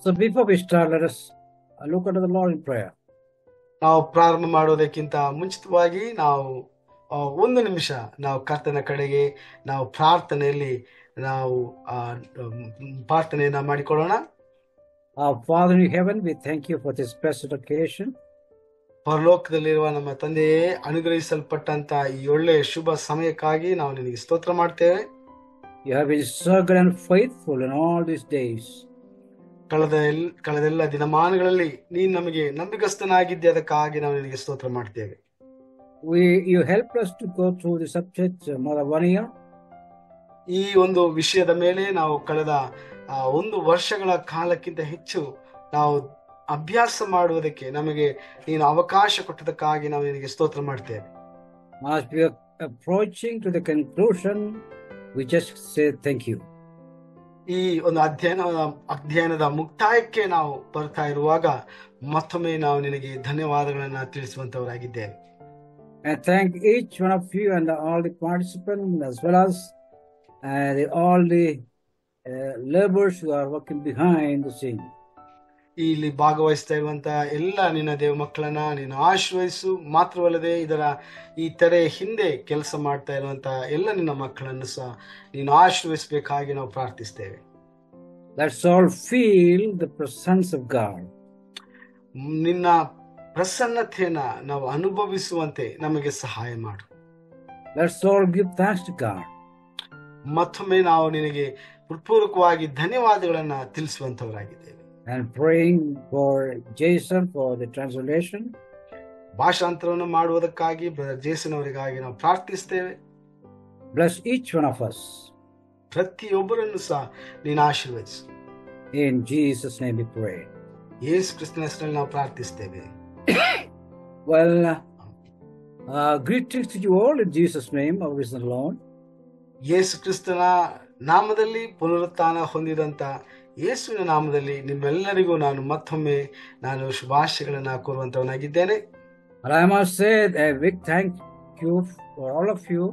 So before we start, let us look unto the Lord in prayer. ನಾವು ಪ್ರಾರಂಭ ಮಾಡೋದಕ್ಕಿಂತ ಮುಂಚಿತವಾಗಿ ನಾವು ಒಂದು ನಿಮಿಷ ನಾವು ಕರ್ತನ ಕಡೆಗೆ ನಾವು ಪ್ರಾರ್ಥನೆಯಲ್ಲಿ ನಾವು ಪ್ರಾರ್ಥನೆಯನ್ನ ಮಾಡಿಕೊಳ್ಳೋಣ. Our Father in heaven, we thank you for this blessed occasion. ಪರಲೋಕದಲ್ಲಿರುವ ನಮ್ಮ ತಂದೆಯೇ, ಅನುಗ್ರಹಿಸಲ್ಪಟ್ಟಂತ ಈ ಒಳ್ಳೆಯ ಶುಭ ಸಮಯಕ್ಕಾಗಿ ನಾವು ನಿನಗೆ ಸ್ತೋತ್ರ ಮಾಡ್ತೇವೆ. You have been so good and faithful in all these days. ಕಳೆದೆಲ್ಲ ದಿನಮಾನಗಳಲ್ಲಿ ನೀನು ನಮಗೆ ನಂಬಿಕಸ್ಥನಾಗಿದ್ದೆ, ಅದಕ್ಕಾಗಿ ನಾವು ನಿನಗೆ ಸ್ತೋತ್ರ ಮಾಡ್ತೇವೆ. You helped us to go through the subject more than 1 year. ಈ ಒಂದು ವಿಷಯದ ಮೇಲೆ ನಾವು ಕಳೆದ 1 ವರ್ಷಗಳ ಕಾಲಕ್ಕಿಂತ ಹೆಚ್ಚು ನಾವು ಅಭ್ಯಾಸ ಮಾಡುವುದಕ್ಕೆ ನಮಗೆ ನೀನು ಅವಕಾಶ ಕೊಟ್ಟದಕ್ಕಾಗಿ ನಾವು ನಿನಗೆ ಸ್ತೋತ್ರ ಮಾಡ್ತೇವೆ. As we are approaching to the conclusion, we just say thank you. ಈ ಒಂದು ಅಧ್ಯಯನದ ಮುಕ್ತಾಯಕ್ಕೆ ನಾವು ಬರ್ತಾ ಇರುವಾಗ ಮತ್ತೊಮ್ಮೆ ನಾವು ನಿನಗೆ ಧನ್ಯವಾದಗಳನ್ನ ತಿಳಿಸುವಂತವರಾಗಿದ್ದೇವೆ. And thank each one of you and all the participants, as well as all the laborers who are working behind the scene. ಇಲ್ಲಿ ಭಾಗವಹಿಸ್ತಾ ಇರುವಂತ ಎಲ್ಲ ನಿನ್ನ ದೇವ ಮಕ್ಕಳನ್ನ ನೀನು ಆಶೀರ್ವದಿಸು. ಮಾತ್ರವಲ್ಲದೆ ಈ ತೆರೆ ಹಿಂದೆ ಕೆಲಸ ಮಾಡ್ತಾ ಇರುವಂತ ಎಲ್ಲ ನಿನ್ನ ಮಕ್ಕಳನ್ನು ಸಹ ನೀನು ಆಶೀರ್ವದಿಸಬೇಕಾಗಿ ನಾವು ಪ್ರಾರ್ಥಿಸ್ತೇವೆ. Let's all feel the presence of God. ನಿನ್ನ ಪ್ರಸನ್ನತೆಯನ್ನ ನಾವು ಅನುಭವಿಸುವಂತೆ ನಮಗೆ ಸಹಾಯ ಮಾಡು. Let's all give thanks to God. ಮತ್ತೊಮ್ಮೆ ನಾವು ನಿನಗೆ ಹೃತ್ಪೂರ್ವಕವಾಗಿ ಧನ್ಯವಾದಗಳನ್ನ ತಿಳಿಸುವಂತವರಾಗಿದ್ದೇವೆ. And praying for Jason for the translation. ಭಾಷಾಂತರವನ್ನು ಮಾಡುವುದಕ್ಕಾಗಿ ಬ್ರದರ್ ಜೇಸನ್ ಅವರಿಗಾಗಿ ನಾವು ಪ್ರಾರ್ಥಿಸ್ತೇವೆ. Bless each one of us. ಪ್ರತಿಯೊಬ್ಬರನ್ನು ಸಹ ನೀನು ಆಶೀರ್ವದಿಸು. In Jesus' name we pray. ಯೇಸು ಕ್ರಿಸ್ತನ ಹೆಸರಲ್ಲಿ ನಾವು ಪ್ರಾರ್ಥಿಸ್ತೇವೆ. Well, greetings to you all in Jesus' name, our risen Lord. ಯೇಸು ಕ್ರಿಸ್ತನ ನಾಮದಲ್ಲಿ ಪುನರುತ್ಥಾನ ಹೊಂದಿದಂತ ಯೇಸುವಿನ ನಾಮದಲ್ಲಿ ನಿಮ್ಮೆಲ್ಲರಿಗೂ ನಾನು ಮತ್ತೊಮ್ಮೆ ಶುಭಾಶಯಗಳನ್ನ ಕೋರುವಂತವನಾಗಿದ್ದೇನೆ. And I must say a big thank you for all of you.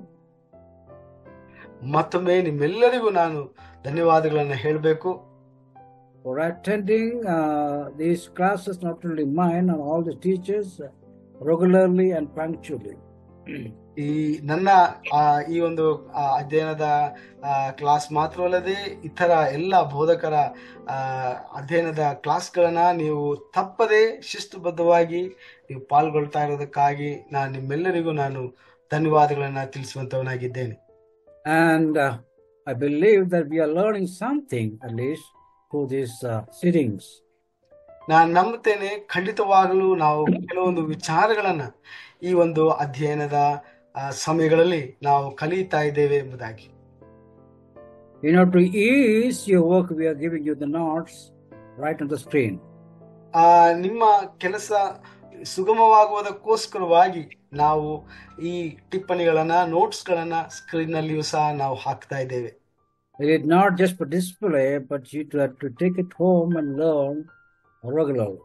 ಮತ್ತೊಮ್ಮೆ ನಿಮ್ಮೆಲ್ಲರಿಗೂ ನಾನು ಧನ್ಯವಾದಗಳನ್ನ ಹೇಳಬೇಕು. For attending these classes, not only mine and all the teachers, regularly and punctually. ಈ ನನ್ನ ಈ ಒಂದು ಅಧ್ಯಯನದ ಕ್ಲಾಸ್ ಮಾತ್ರವಲ್ಲದೆ ಇತರ ಎಲ್ಲ ಬೋಧಕರ ಅಧ್ಯಯನದ ಕ್ಲಾಸ್ಗಳನ್ನ ನೀವು ತಪ್ಪದೆ ಶಿಸ್ತುಬದ್ಧವಾಗಿ ನೀವು ಪಾಲ್ಗೊಳ್ತಾ ಇರೋದಕ್ಕಾಗಿ ನಾನು ನಿಮ್ಮೆಲ್ಲರಿಗೂ ನಾನು ಧನ್ಯವಾದಗಳನ್ನ ತಿಳಿಸುವಂತವನಾಗಿದ್ದೇನೆ. And I believe that we are learning something at least through these sittings. ನಾನು ನಂಬುತ್ತೇನೆ, ಖಂಡಿತವಾಗಲೂ ನಾವು ಕೆಲವೊಂದು ವಿಚಾರಗಳನ್ನ ಈ ಒಂದು ಅಧ್ಯಯನದ ಸಮಯಗಳಲ್ಲಿ ನಾವು ಕಲಿತಾ ಇದ್ದೇವೆ ಎಂಬುದಾಗಿ. In order to ease your work, we are giving you the notes right on the screen. ನಿಮ್ಮ ಕೆಲಸ ಸುಗಮವಾಗುವುದಕ್ಕೋಸ್ಕರವಾಗಿ ನಾವು ಈ ಟಿಪ್ಪಣಿಗಳನ್ನ ನೋಟ್ಸ್ಗಳನ್ನ ಸ್ಕ್ರೀನ್ ನಲ್ಲಿಯೂ ಸಹ ನಾವು ಹಾಕ್ತಾ ಇದ್ದೇವೆ. It is not just for display, but you have to take it home and learn regularly.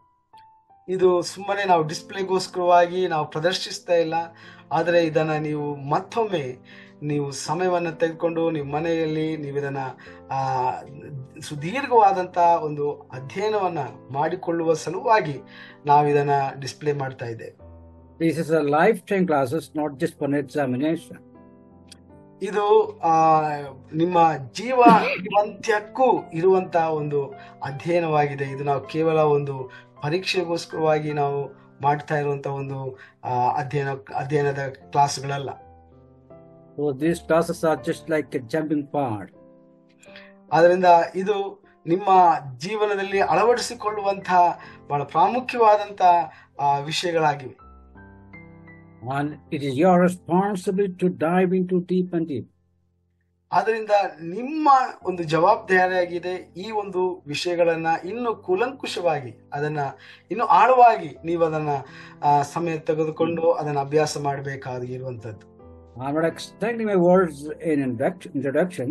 ಇದು ಸುಮ್ಮನೆ ನಾವು ಡಿಸ್ಪ್ಲೇಗೋಸ್ಕರವಾಗಿ ನಾವು ಪ್ರದರ್ಶಿಸ್ತಾ ಇಲ್ಲ, ಆದರೆ ಇದನ್ನ ನೀವು ಮತ್ತೊಮ್ಮೆ ನೀವು ಸಮಯವನ್ನ ತೆಗೆದುಕೊಂಡು ನಿಮ್ಮ ಮನೆಯಲ್ಲಿ ನೀವು ಇದನ್ನ ಸುದೀರ್ಘವಾದಂತ ಒಂದು ಅಧ್ಯಯನವನ್ನ ಮಾಡಿಕೊಳ್ಳುವ ಸಲುವಾಗಿ ನಾವು ಇದನ್ನ ಡಿಸ್ಪ್ಲೇ ಮಾಡ್ತಾ ಇದ್ದೇವೆ. This is a lifetime classes, not just for an examination. ಇದು ನಿಮ್ಮ ಜೀವಂತ್ಯಕ್ಕೂ ಇರುವಂತ ಒಂದು ಅಧ್ಯಯನವಾಗಿದೆ. ಇದು ನಾವು ಕೇವಲ ಒಂದು ಪರೀಕ್ಷೆಗೋಸ್ಕರವಾಗಿ ನಾವು ಮಾಡ್ತಾ ಇರುವಂತ ಒಂದು ಅಧ್ಯಯನದ ಕ್ಲಾಸ್ಗಳಲ್ಲ. So these classes are just like a jumping part. ಆದ್ದರಿಂದ ಇದು ನಿಮ್ಮ ಜೀವನದಲ್ಲಿ ಅಳವಡಿಸಿಕೊಳ್ಳುವಂತಹ ಬಹಳ ಪ್ರಾಮುಖ್ಯವಾದಂತ ವಿಷಯಗಳಾಗಿವೆ. And it is your responsibility to dive into deep and deep. ಆದ್ದರಿಂದ ನಿಮ್ಮ ಒಂದು ಜವಾಬ್ದಾರಿಯಾಗಿದೆ ಈ ಒಂದು ವಿಷಯಗಳನ್ನ ಇನ್ನು ಕೂಲಂಕುಷವಾಗಿ ಅದನ್ನ ಇನ್ನು ಆಳವಾಗಿ ನೀವು ಅದನ್ನ ಸಮಯ ತೆಗೆದುಕೊಂಡು ಅದನ್ನ ಅಭ್ಯಾಸ ಮಾಡಬೇಕಾಗಿರುವಂತದ್ದು. I'm not extending my words in introduction.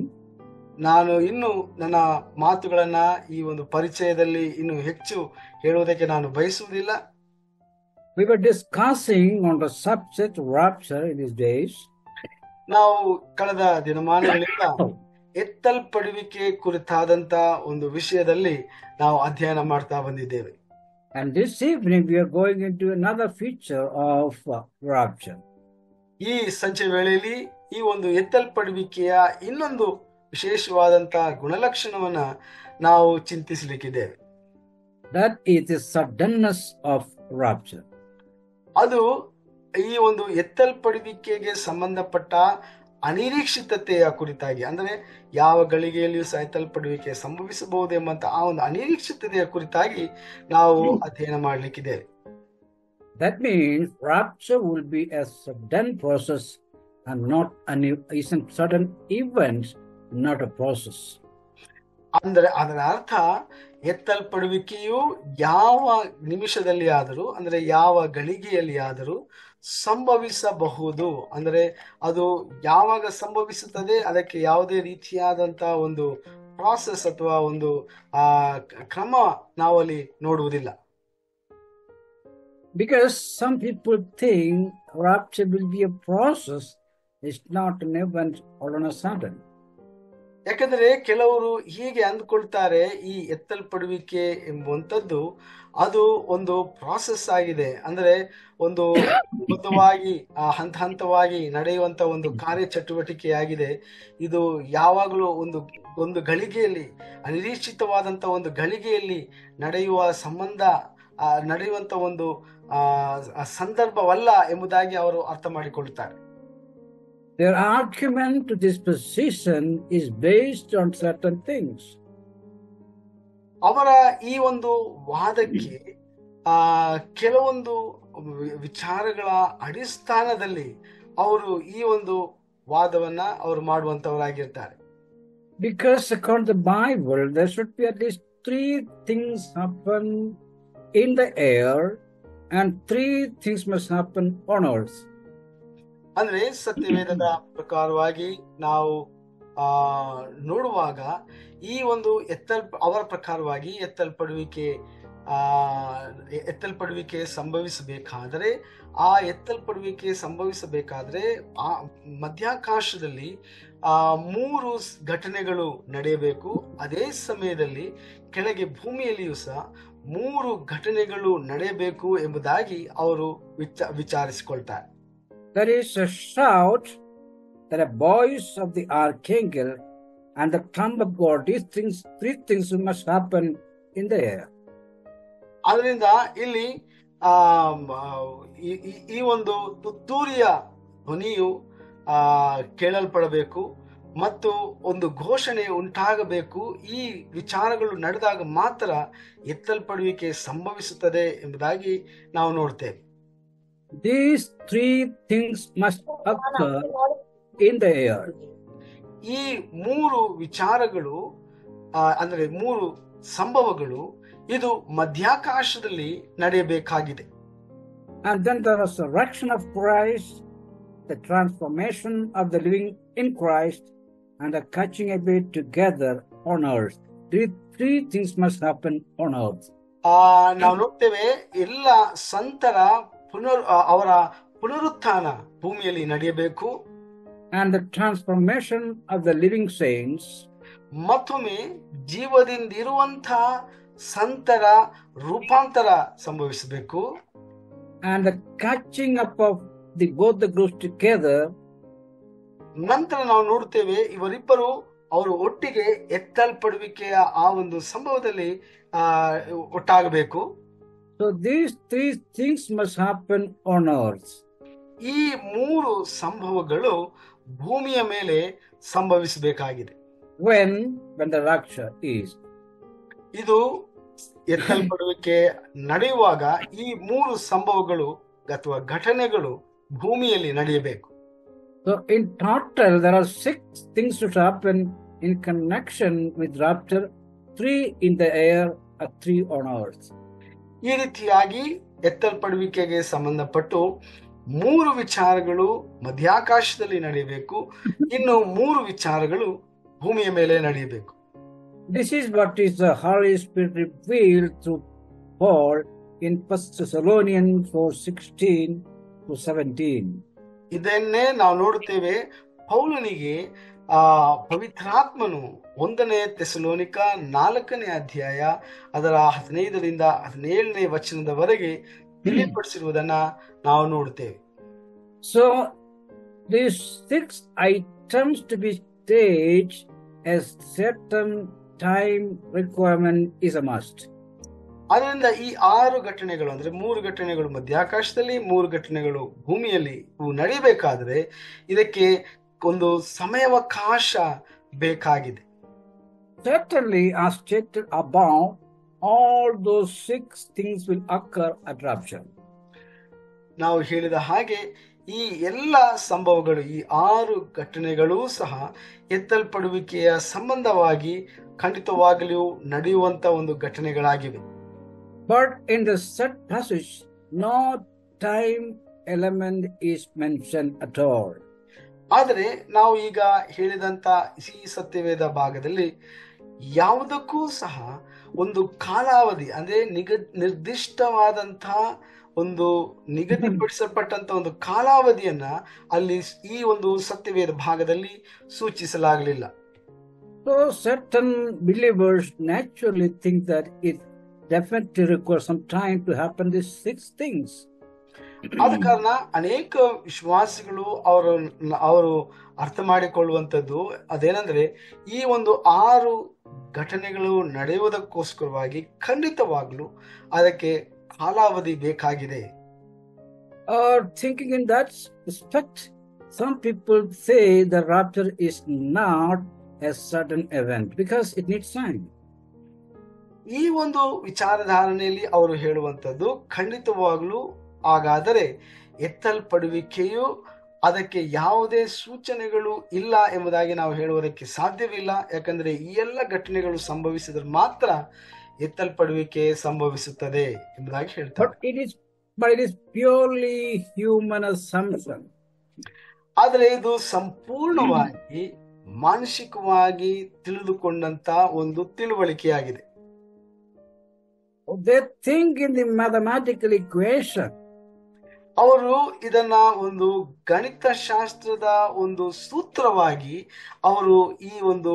ನಾನು ಇನ್ನು ನನ್ನ ಮಾತುಗಳನ್ನ ಈ ಒಂದು ಪರಿಚಯದಲ್ಲಿ ಇನ್ನು ಹೆಚ್ಚು ಹೇಳುವುದಕ್ಕೆ ನಾನು ಬಯಸುವುದಿಲ್ಲ. We were discussing on the subject rapture in these days. ನಾವು ಕಳೆದ ದಿನಮಾನಗಳಿಂದ ಎತ್ತಲ್ಪಡುವಿಕೆ ಕುರಿತಾದಂತ ಒಂದು ವಿಷಯದಲ್ಲಿ ನಾವು ಅಧ್ಯಯನ ಮಾಡ್ತಾ ಬಂದಿದ್ದೇವೆ. And this evening we are going into another feature of rapture. ಈ ಸಂಜೆ ವೇಳೆಯಲ್ಲಿ ಈ ಒಂದು ಎತ್ತಲ್ಪಡುವಿಕೆಯ ಇನ್ನೊಂದು ವಿಶೇಷವಾದಂತಹ ಗುಣಲಕ್ಷಣವನ್ನ ನಾವು ಚಿಂತಿಸಲಿಕ್ಕಿದ್ದೇವೆ. That is the suddenness of rapture. ಅದು ಈ ಒಂದು ಎತ್ತಲ್ಪಡುವಿಕೆಗೆ ಸಂಬಂಧಪಟ್ಟ ಅನಿರೀಕ್ಷಿತತೆಯ ಕುರಿತಾಗಿ, ಅಂದ್ರೆ ಯಾವ ಗಳಿಗೆಯಲ್ಲಿಯೂ ಸಹ ಎತ್ತಲ್ಪಡುವಿಕೆ ಸಂಭವಿಸಬಹುದು ಎಂಬಂತ ಆ ಒಂದು ಅನಿರೀಕ್ಷಿತತೆಯ ಕುರಿತಾಗಿ ನಾವು ಅಧ್ಯಯನ ಮಾಡಲಿಕ್ಕಿದ್ದೇವೆ. That means rapture will be a sudden process and not an sudden event, not a process. ಅಂದ್ರೆ ಅದರ ಅರ್ಥ ಎತ್ತಲ್ಪಡುವಿಕೆಯು ಯಾವ ನಿಮಿಷದಲ್ಲಿ ಆದರೂ, ಅಂದ್ರೆ ಯಾವ ಗಳಿಗೆಯಲ್ಲಿ ಆದರೂ ಸಂಭವಿಸಬಹುದು. ಅಂದ್ರೆ ಅದು ಯಾವಾಗ ಸಂಭವಿಸುತ್ತದೆ, ಅದಕ್ಕೆ ಯಾವುದೇ ರೀತಿಯಾದಂತಹ ಒಂದು ಪ್ರಾಸೆಸ್ ಅಥವಾ ಒಂದು ಕ್ರಮ ನಾವಲ್ಲಿ ನೋಡುವುದಿಲ್ಲ. Because some people think rapture will be a process, it's not an event all on a sudden. ಯಾಕಂದ್ರೆ ಕೆಲವರು ಹೀಗೆ ಅಂದ್ಕೊಳ್ತಾರೆ, ಈ ಎತ್ತಲ್ಪಡುವಿಕೆ ಎಂಬುವಂಥದ್ದು ಅದು ಒಂದು ಪ್ರಾಸೆಸ್ ಆಗಿದೆ, ಅಂದ್ರೆ ಒಂದು ಬದ್ಧವಾಗಿ ಹಂತ ಹಂತವಾಗಿ ನಡೆಯುವಂತ ಒಂದು ಕಾರ್ಯಚಟುವಟಿಕೆಯಾಗಿದೆ. ಇದು ಯಾವಾಗಲೂ ಒಂದು ಗಳಿಗೆಯಲ್ಲಿ, ಅನಿರೀಕ್ಷಿತವಾದಂತ ಒಂದು ಗಳಿಗೆಯಲ್ಲಿ ನಡೆಯುವಂತ ಒಂದು ಸಂದರ್ಭವಲ್ಲ ಎಂಬುದಾಗಿ ಅವರು ಅರ್ಥ ಮಾಡಿಕೊಳ್ಳುತ್ತಾರೆ. Their argument to this position is based on certain things. ಅವರ ಈ ಒಂದು ವಾದಕ್ಕೆ ಕೆಲವೊಂದು ವಿಚಾರಗಳ ಅಡಿಸ್ಥಾನದಲ್ಲಿ ಅವರು ಈ ಒಂದು ವಾದವನ್ನ ಅವರು ಮಾಡುವಂತವರಾಗಿರ್ತಾರೆ. Because according to the Bible, there should be at least 3 things happen in the air and 3 things must happen on earth. ಅಂದ್ರೆ ಸತ್ಯವೇದದ ಪ್ರಕಾರವಾಗಿ ನಾವು ನೋಡುವಾಗ ಈ ಒಂದು ಅವರ ಪ್ರಕಾರವಾಗಿ ಎತ್ತಲ್ಪಡುವಿಕೆ ಸಂಭವಿಸಬೇಕಾದರೆ ಆ ಮಧ್ಯಾಕಾಶದಲ್ಲಿ 3 ಘಟನೆಗಳು ನಡೆಯಬೇಕು. ಅದೇ ಸಮಯದಲ್ಲಿ ಕೆಳಗೆ ಭೂಮಿಯಲ್ಲಿಯೂ ಸಹ 3 ಘಟನೆಗಳು ನಡೆಯಬೇಕು ಎಂಬುದಾಗಿ ಅವರು ವಿಚಾರಿಸಿಕೊಳ್ತಾರೆ. There is a shout, that a voice of the archangel and the trump of God. These things, 3 things must happen in the air. ಅದರಿಂದ ಇಲ್ಲಿ ಈ ಒಂದು ತುತ್ತೂರಿಯ ಧ್ವನಿಯು ಕೇಳಲ್ಪಡಬೇಕು ಮತ್ತು ಒಂದು ಘೋಷಣೆ ಉಂಟಾಗಬೇಕು. ಈ ವಿಚಾರಗಳು ನಡೆದಾಗ ಮಾತ್ರ ಎತ್ತಲ್ಪಡುವಿಕೆ ಸಂಭವಿಸುತ್ತದೆ ಎಂಬುದಾಗಿ ನಾವು ನೋಡ್ತೇವೆ. These 3 things must occur in the air. ಈ 3 ವಿಚಾರಗಳು ಅಂದ್ರೆ 3 ಸಂಭವಗಳು ಇದು ಮಧ್ಯಾಕಾಶದಲ್ಲಿ ನಡೆಯಬೇಕಾಗಿದೆ. And then the resurrection of Christ, the transformation of the living in Christ, and the catching of it together on earth. Three things must happen on earth. ನಾವು ನೋಡ್ತೇವೆ, ಎಲ್ಲ ಸಂತರ ಅವರ ಪುನರುತ್ಥಾನ ಭೂಮಿಯಲ್ಲಿ ನಡೆಯಬೇಕು. And the transformation of the living saints, ಮತ್ತೊಮ್ಮೆ ಜೀವದಿಂದಿರುವಂತಹ ಸಂತರ ರೂಪಾಂತರ ಸಂಭವಿಸಬೇಕು. And the catching up of both the groups together. ನಂತರ ನಾವು ನೋಡುತ್ತೇವೆ, ಇವರಿಬ್ಬರು ಅವರು ಒಟ್ಟಿಗೆ ಎತ್ತಲ್ಪಡುವಿಕೆಯ ಆ ಒಂದು ಸಂಭವದಲ್ಲಿ ಒಟ್ಟಾಗಬೇಕು. So these 3 things must happen on earth. ಈ 3 ಸಂಭವಗಳು ಭೂಮಿಯ ಮೇಲೆ ಸಂಭವಿಸಬೇಕಾಗಿದೆ. When the rapture is. ಇದು ಎತ್ತಲ್ಪಡುವಿಕೆ ನಡೆಯುವಾಗ ಈ 3 ಸಂಭವಗಳು ಅಥವಾ ಘಟನೆಗಳು ಭೂಮಿಯಲ್ಲಿ ನಡೆಯಬೇಕು. So in total there are 6 things to happen in connection with rapture, 3 in the air and 3 on earth. ಈ ರೀತಿಯಾಗಿ ಎತ್ತಲ್ಪಡುವಿಕೆಗೆ ಸಂಬಂಧಪಟ್ಟು 3 ವಿಚಾರಗಳು ಮಧ್ಯಾಕಾಶದಲ್ಲಿ ನಡೆಯಬೇಕು, ಇನ್ನು 3 ವಿಚಾರಗಳು ಭೂಮಿಯ ಮೇಲೆ ನಡೆಯಬೇಕು. This is what is the Holy Spirit revealed through Paul in 1 Thessalonians 4:16-17. ಇದನ್ನೇ ನಾವು ನೋಡುತ್ತೇವೆ, ಪೌಲನಿಗೆ ಆ ಪವಿತ್ರಾತ್ಮನು 1ನೇ ಥೆಸಲೋನಿಕ 4ನೇ ಅಧ್ಯಾಯ ಅದರ 15ರಿಂದ 17ನೇ ವಚನದವರೆಗೆ ತಿಳಿಯಪಡಿಸಿರುವುದನ್ನ ನಾವು ನೋಡ್ತೇವೆ. So these 6 items to be staged as certain time requirement is a must. ಅದರಿಂದ ಈ 6 ಘಟನೆಗಳು ಅಂದ್ರೆ 3 ಘಟನೆಗಳು ಮಧ್ಯಾಕಾಶದಲ್ಲಿ, 3 ಘಟನೆಗಳು ಭೂಮಿಯಲ್ಲಿ ಇವು ನಡೀಬೇಕಾದ್ರೆ ಇದಕ್ಕೆ ಒಂದು ಸಮಯಾವಕಾಶ ಬೇಕಾಗಿದೆ. Certainly, as stated above, all those 6 things will occur at rapture. ನಾವು ಹೇಳಿದ ಹಾಗೆ ಈ ಎಲ್ಲ ಸಂಭವಗಳು, ಈ 6 ಘಟನೆಗಳೂ ಸಹ ಎತ್ತಲ್ಪಡುವಿಕೆಯ ಸಂಬಂಧವಾಗಿ ಖಂಡಿತವಾಗಲೂ ನಡೆಯುವಂತ ಒಂದು ಘಟನೆಗಳಾಗಿವೆ. But in the said passage, no time element is mentioned at all. ಆದರೆ ನಾವು ಈಗ ಹೇಳಿದಂತ ಈ ಸತ್ಯವೇದ ಭಾಗದಲ್ಲಿ ಯಾವುದಕ್ಕೂ ಸಹ ಒಂದು ಕಾಲಾವಧಿ ಅಂದ್ರೆ ನಿರ್ದಿಷ್ಟವಾದಂತಹ ಒಂದು ನಿಗದಿಪಡಿಸಲ್ಪಟ್ಟಂತ ಒಂದು ಕಾಲಾವಧಿಯನ್ನ ಅಲ್ಲಿ ಈ ಒಂದು ಸತ್ಯವೇದ ಭಾಗದಲ್ಲಿ ಸೂಚಿಸಲಾಗಲಿಲ್ಲ. So certain believers naturally think that it definitely requires some time to happen these 6 things. ಆದ ಕಾರಣ ಅನೇಕ ವಿಶ್ವಾಸಿಗಳು ಅವರು ಅರ್ಥ ಮಾಡಿಕೊಳ್ಳುವಂಥದ್ದು ಅದೇನಂದ್ರೆ ಈ ಒಂದು 6 ಘಟನೆಗಳು ನಡೆಯುವುದಕ್ಕೋಸ್ಕರವಾಗಿ ಖಂಡಿತವಾಗ್ಲೂ ಅದಕ್ಕೆ ಕಾಲಾವಧಿ ಬೇಕಾಗಿದೆ. Thinking in that respect, some people say the rapture is not a sudden event because it needs time. ಈ ಒಂದು ವಿಚಾರಧಾರಣೆಯಲ್ಲಿ ಅವರು ಹೇಳುವಂಥದ್ದು ಖಂಡಿತವಾಗ್ಲೂ ಹಾಗಾದರೆ ಎತ್ತಲ್ಪಡುವಿಕೆಯು ಅದಕ್ಕೆ ಯಾವುದೇ ಸೂಚನೆಗಳು ಇಲ್ಲ ಎಂಬುದಾಗಿ ನಾವು ಹೇಳುವುದಕ್ಕೆ ಸಾಧ್ಯವಿಲ್ಲ. ಯಾಕಂದ್ರೆ ಈ ಎಲ್ಲ ಘಟನೆಗಳು ಸಂಭವಿಸಿದ್ರೆ ಮಾತ್ರ ಎತ್ತಲ್ಪಡುವಿಕೆ ಸಂಭವಿಸುತ್ತದೆ ಎಂಬುದಾಗಿ ಹೇಳ್ತಾರೆ. But it is purely human assumption. ಆದರೆ ಇದು ಸಂಪೂರ್ಣವಾಗಿ ಮಾನಸಿಕವಾಗಿ ತಿಳಿದುಕೊಂಡಂತ ಒಂದು ತಿಳುವಳಿಕೆಯಾಗಿದೆ. They think in the mathematical equation. ಅವರು ಇದನ್ನ ಒಂದು ಗಣಿತಶಾಸ್ತ್ರದ ಒಂದು ಸೂತ್ರವಾಗಿ ಅವರು ಈ ಒಂದು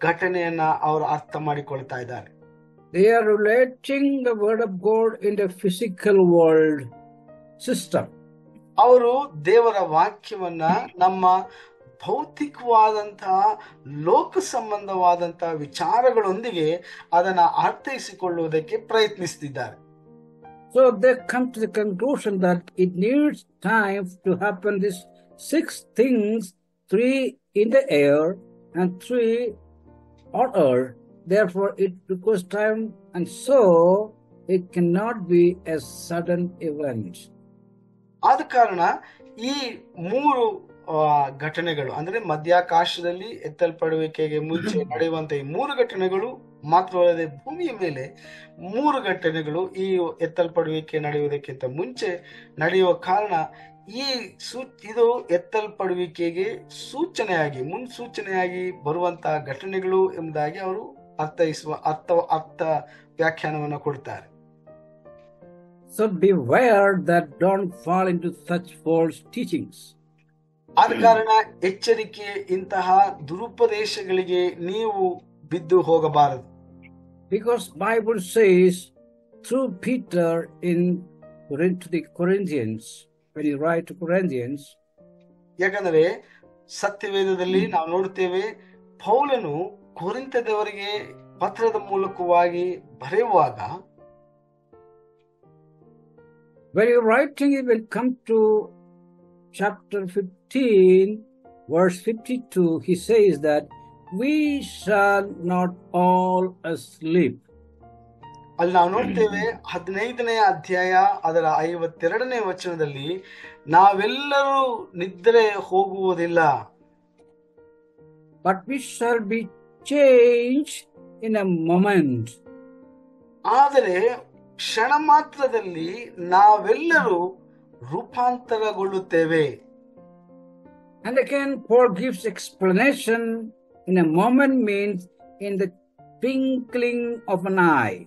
ಘಟನೆಯನ್ನ ಅವರು ಅರ್ಥ ಮಾಡಿಕೊಳ್ತಾ ಇದ್ದಾರೆ. They are relating the word of God in the physical world system. ಅವರು ದೇವರ ವಾಕ್ಯವನ್ನ ನಮ್ಮ ಭೌತಿಕವಾದಂತಹ ಲೋಕ ಸಂಬಂಧವಾದಂತಹ ವಿಚಾರಗಳೊಂದಿಗೆ ಅದನ್ನ ಅರ್ಥೈಸಿಕೊಳ್ಳುವುದಕ್ಕೆ ಪ್ರಯತ್ನಿಸುತ್ತಿದ್ದಾರೆ. So they come to the conclusion that it needs time to happen these 6 things, 3 in the air and 3 on earth. Therefore, it requires time, and so it cannot be a sudden event. ಆದ ಕಾರಣ ಈ 3 ಘಟನೆಗಳು ಅಂದ್ರೆ ಮಧ್ಯಾಕಾಶದಲ್ಲಿ ಎತ್ತಲ್ಪಡುವಿಕೆಗೆ ಮುಂಚೆ ನಡೆಯುವಂತ ಈ 3 ಘಟನೆಗಳು ಮಾತ್ರವಲ್ಲದೆ ಭೂಮಿಯ ಮೇಲೆ 3 ಘಟನೆಗಳು ಈ ಎತ್ತಲ್ಪಡುವಿಕೆ ನಡೆಯುವುದಕ್ಕಿಂತ ಮುಂಚೆ ನಡೆಯುವ ಕಾರಣ ಇದು ಎತ್ತಲ್ಪಡುವಿಕೆಗೆ ಸೂಚನೆಯಾಗಿ ಮುನ್ಸೂಚನೆಯಾಗಿ ಬರುವಂತಹ ಘಟನೆಗಳು ಎಂಬುದಾಗಿ ಅವರು ಅರ್ಥ ವ್ಯಾಖ್ಯಾನವನ್ನು ಕೊಡ್ತಾರೆ. So beware that don't fall into such false teachings. ಆದ ಕಾರಣ ಎಚ್ಚರಿಕೆ, ಇಂತಹ ದುರುಪದೇಶಗಳಿಗೆ ನೀವು ಬಿದ್ದು ಹೋಗಬಾರದು. Because Bible says through Peter to the Corinthians, when he write to Corinthians, ಯಾಕಂದ್ರೆ ಸತ್ಯವೇದದಲ್ಲಿ ನಾವು ನೋಡ್ತೇವೆ ಪೌಲನು ಕೊರಿಂಥದವರಿಗೆ ಪತ್ರದ ಮೂಲಕವಾಗಿ ಬರೆಯುವಾಗ when you're writing, it will come to chapter 15, verse 52, he says that we shall not all asleep. ಅಲ್ಲಿ ನಾವು ನೋಡ್ತೇವೆ 15ನೇ ಅಧ್ಯಾಯ ಅದರ 52ನೇ ವಚನದಲ್ಲಿ ನಾವೆಲ್ಲರೂ ನಿದ್ರೆ ಹೋಗುವುದಿಲ್ಲ, but we shall be changed in a moment. ಆದರೆ ಕ್ಷಣ ಮಾತ್ರದಲ್ಲಿ ನಾವೆಲ್ಲರೂ ರೂಪಾಂತರಗೊಳ್ಳುತ್ತೇವೆ. And again Paul gives explanation. In a moment means in the twinkling of an eye.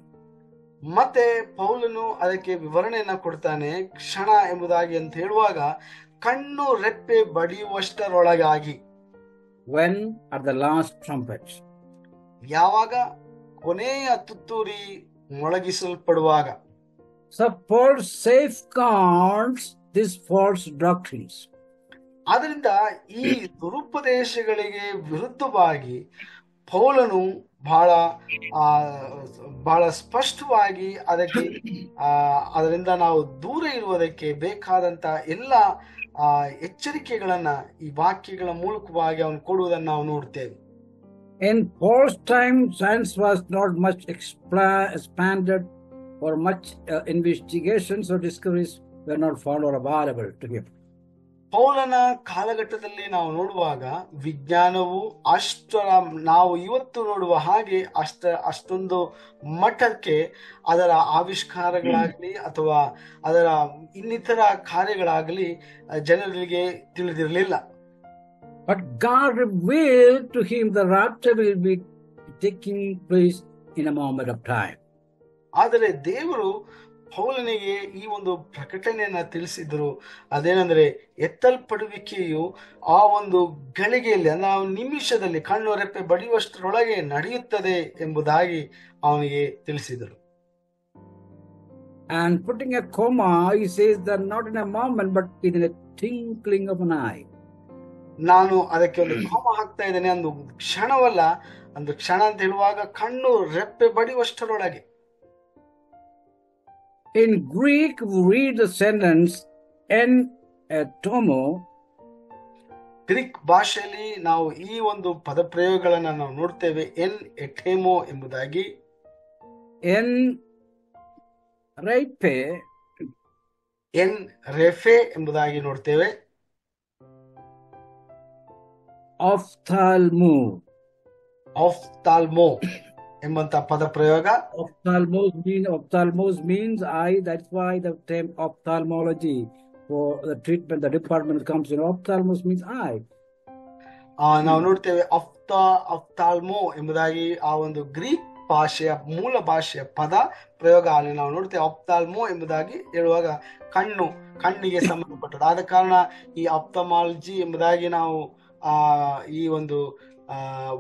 ಮತ್ತೆ ಪೌಲನು ಅದಕ್ಕೆ ವಿವರಣೆಯನ್ನ ಕೊಡ್ತಾನೆ. ಕ್ಷಣ ಎಂಬುದಾಗಿ ಅಂತ ಹೇಳುವಾಗ ಕಣ್ಣು ರೆಪ್ಪೆ ಬಡಿಯುವಷ್ಟರೊಳಗಾಗಿ. when at the last trumpet. ಯಾವಾಗ ಕೊನೆಯ ತುತ್ತೂರಿ ಮೊಳಗಿಸಲ್ಪಡುವಾಗ. So Paul safeguards these false doctrines. ಆದ್ರಿಂದ ಈ ದುರುಪದೇಶಗಳಿಗೆ ವಿರುದ್ಧವಾಗಿ ಪೌಲನು ಬಹಳ ಸ್ಪಷ್ಟವಾಗಿ ಅದರಿಂದ ನಾವು ದೂರ ಇರುವುದಕ್ಕೆ ಬೇಕಾದಂತ ಎಲ್ಲ ಎಚ್ಚರಿಕೆಗಳನ್ನ ಈ ವಾಕ್ಯಗಳ ಮೂಲಕವಾಗಿ ಅವನು ಕೊಡುವುದನ್ನು ನಾವು ನೋಡ್ತೇವೆ. In Paul's time, science was not much expanded, or much investigations or discoveries were not found or available to him. ಪೌಲನ ಕಾಲಘಟ್ಟದಲ್ಲಿ ನಾವು ನೋಡುವಾಗ ವಿಜ್ಞಾನವು ನಾವು ಇವತ್ತು ನೋಡುವ ಹಾಗೆ ಅಷ್ಟೊಂದು ಮಟ್ಟಕ್ಕೆ ಅದರ ಆವಿಷ್ಕಾರಗಳಾಗಲಿ ಅಥವಾ ಅದರ ಇನ್ನಿತರ ಕಾರ್ಯಗಳಾಗಲಿ ಜನರಿಗೆ ತಿಳಿದಿರಲಿಲ್ಲ. But God revealed to him the rapture will be taking place in a moment of time. ಆದರೆ ದೇವರು ಪೌಲನಿಗೆ ಈ ಒಂದು ಪ್ರಕಟಣೆಯನ್ನ ತಿಳಿಸಿದ್ರು. ಅದೇನೆಂದ್ರೆ ಎತ್ತಲ್ಪಡುವಿಕೆಯು ಆ ಒಂದು ಗಳಿಗೆಯಲ್ಲಿ ಅಂದ್ರೆ ಆ ನಿಮಿಷದಲ್ಲಿ ಕಣ್ಣು ರೆಪ್ಪೆ ಬಡಿಯುವಷ್ಟರೊಳಗೆ ನಡೆಯುತ್ತದೆ ಎಂಬುದಾಗಿ ಅವನಿಗೆ ತಿಳಿಸಿದರು. And putting a comma, he says that not in a moment but in a twinkling of an eye. ನಾನು ಅದಕ್ಕೆ ಒಂದು ಕಾಮ ಹಾಕ್ತಾ ಇದ್ದೇನೆ, ಒಂದು ಕ್ಷಣವಲ್ಲ, ಒಂದು ಕ್ಷಣ ಅಂತ ಹೇಳುವಾಗ ಕಣ್ಣು ರೆಪ್ಪೆ ಬಡಿಯುವಷ್ಟರೊಳಗೆ. In Greek, we read the sentence en etomo. Greek ಭಾಷೆಯಲ್ಲಿ ನಾವು ಈ ಒಂದು ಪದಪ್ರಯೋಗಗಳನ್ನ ನಾವು ನೋಡ್ತೇವೆ, ಎನ್ ಎಟೇಮೋ ಎಂಬುದಾಗಿ. En reipe, ಎನ್ ರೆಫೆ ಎಂಬುದಾಗಿ ನೋಡ್ತೇವೆ. ophthalmo, ಆಫ್ತಾಲ್ಮೋ ಎಂಬಂತ ಪದ ಪ್ರಯೋಗ. ophthalmos means eye. That's why the term ophthalmology for the treatment, the department comes in. Ophthalmos means eye. ನಾವು ನೋಡ್ತೇವೆ ಆಫ್ತಾಲ್ಮೋ ಎಂಬುದಾಗಿ ಆ ಒಂದು ಗ್ರೀಕ್ ಭಾಷೆಯ ಮೂಲ ಭಾಷೆಯ ಪದ ಪ್ರಯೋಗ ಅಲ್ಲಿ ನಾವು ನೋಡ್ತೇವೆ. ಆಫ್ತಾಲ್ಮೋ ಎಂಬುದಾಗಿ ಹೇಳುವಾಗ ಕಣ್ಣಿಗೆ ಸಂಬಂಧಪಟ್ಟದ್ದು. ಆದ ಕಾರಣ ಈ ಆಪ್ತಮಾಲಜಿ ಎಂಬುದಾಗಿ ನಾವು ಈ ಒಂದು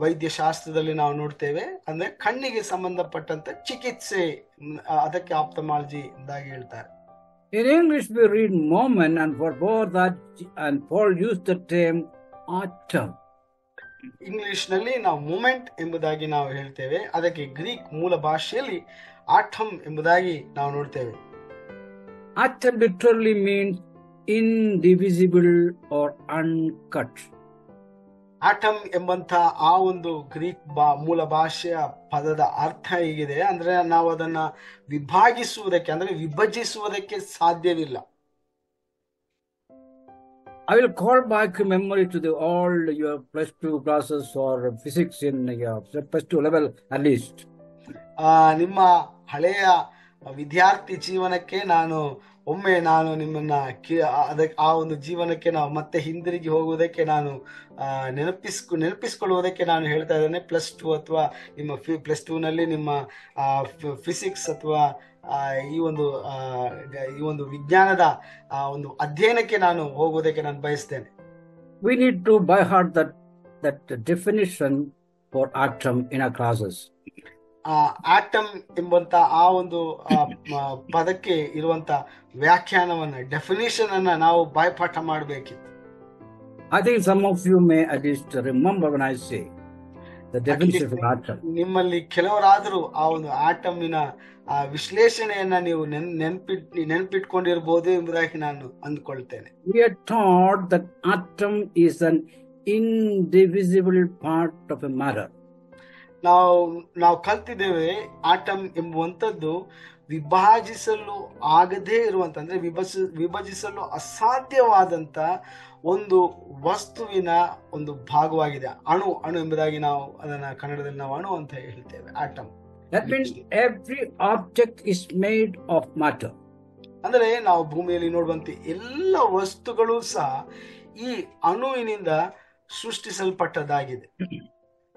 ವೈದ್ಯ ಶಾಸ್ತ್ರದಲ್ಲಿ ನಾವು ನೋಡ್ತೇವೆ. ಅಂದ್ರೆ ಕಣ್ಣಿಗೆ ಸಂಬಂಧಪಟ್ಟಂತ ಚಿಕಿತ್ಸೆ, ಅದಕ್ಕೆ ಆಪ್ತಮಾಲಜಿ ಎಂದಾಗಿ ಹೇಳ್ತಾರೆ. In English we read moment, and for both that, and Paul used the term autumn. English ನಲ್ಲಿ ನಾವು ಮೂಮೆಂಟ್ ಎಂಬುದಾಗಿ ನಾವು ಹೇಳ್ತೇವೆ, ಅದಕ್ಕೆ ಗ್ರೀಕ್ ಮೂಲ ಭಾಷೆಯಲ್ಲಿ ಆಟಮ್ ಎಂಬುದಾಗಿ ನಾವು ನೋಡ್ತೇವೆ. Autumn literally means indivisible or uncut. Atom ಎಂಬಂತ ಆ ಒಂದು ಗ್ರೀಕ್ ಮೂಲ ಭಾಷೆಯ ಪದದ ಅರ್ಥ ಹೀಗಿದೆ, ಅಂದ್ರೆ ನಾವು ಅದನ್ನ ವಿಭಾಗಿಸುವುದಕ್ಕೆ ಅಂದ್ರೆ ವಿಭಜಿಸುವುದಕ್ಕೆ ಸಾಧ್ಯವಿಲ್ಲ. I will call back memory to the old your +2 classes or physics in your +2 level at least. ನಿಮ್ಮ ಹಳೆಯ ವಿದ್ಯಾರ್ಥಿ ಜೀವನಕ್ಕೆ ಒಮ್ಮೆ ನಾನು ನಿಮ್ಮನ್ನ ಆ ಒಂದು ಜೀವನಕ್ಕೆ ನಾವು ಮತ್ತೆ ಹಿಂದಿರುಗಿ ಹೋಗುವುದಕ್ಕೆ ನಾನು ನೆನಪಿಸ್ಕೊಳ್ಳುವುದಕ್ಕೆ ನಾನು ಹೇಳ್ತಾ ಇದ್ದೇನೆ. +2 ಅಥವಾ ನಿಮ್ಮ +2 ನಲ್ಲಿ ನಿಮ್ಮ ಫಿಸಿಕ್ಸ್ ಅಥವಾ ಈ ಒಂದು ವಿಜ್ಞಾನದ ಒಂದು ಅಧ್ಯಯನಕ್ಕೆ ನಾನು ಹೋಗುವುದಕ್ಕೆ ನಾನು ಬಯಸ್ತೇನೆ. We need to by heart that definition for atom in our classes. Atom ಎಂಬಂತ ಆ ಒಂದು ಪದಕ್ಕೆ ಇರುವಂತ ವ್ಯಾಖ್ಯಾನವನ್ನ, ಡೆಫಿನಿಷನ್ ಅನ್ನ ನಾವು ಬಾಯ್ಪಾಠ ಮಾಡಬೇಕಿತ್ತು. I think some of you may at least remember when I say the definition of atom. ನಿಮ್ಮಲ್ಲಿ ಕೆಲವರಾದರೂ ಆ ಒಂದು ಆಟಮಿನ ವಿಶ್ಲೇಷಣೆಯನ್ನ ನೀವು ನೆನಪಿಟ್ಕೊಂಡಿರಬಹುದು ಎಂಬುದಾಗಿ ನಾನು ಅಂದ್ಕೊಳ್ತೇನೆ. We are taught that atom is an indivisible part of a matter. ನಾವು ಕಲ್ತಿದ್ದೇವೆ ಆಟಮ್ ಎಂಬುವಂಥದ್ದು ವಿಭಜಿಸಲು ಆಗದೇ ಇರುವಂತ, ಅಂದ್ರೆ ವಿಭಜಿಸಲು ಅಸಾಧ್ಯವಾದಂತ ಒಂದು ವಸ್ತುವಿನ ಒಂದು ಭಾಗವಾಗಿದೆ. ಅಣು ಎಂಬುದಾಗಿ ನಾವು ಅದನ್ನ ಕನ್ನಡದಲ್ಲಿ ನಾವು ಅಣು ಅಂತ ಹೇಳ್ತೇವೆ, atom. That means every object is made of matter. ಅಂದ್ರೆ ನಾವು ಭೂಮಿಯಲ್ಲಿ ನೋಡುವಂತೆ ಎಲ್ಲ ವಸ್ತುಗಳು ಸಹ ಈ ಅಣುವಿನಿಂದ ಸೃಷ್ಟಿಸಲ್ಪಟ್ಟದಾಗಿದೆ.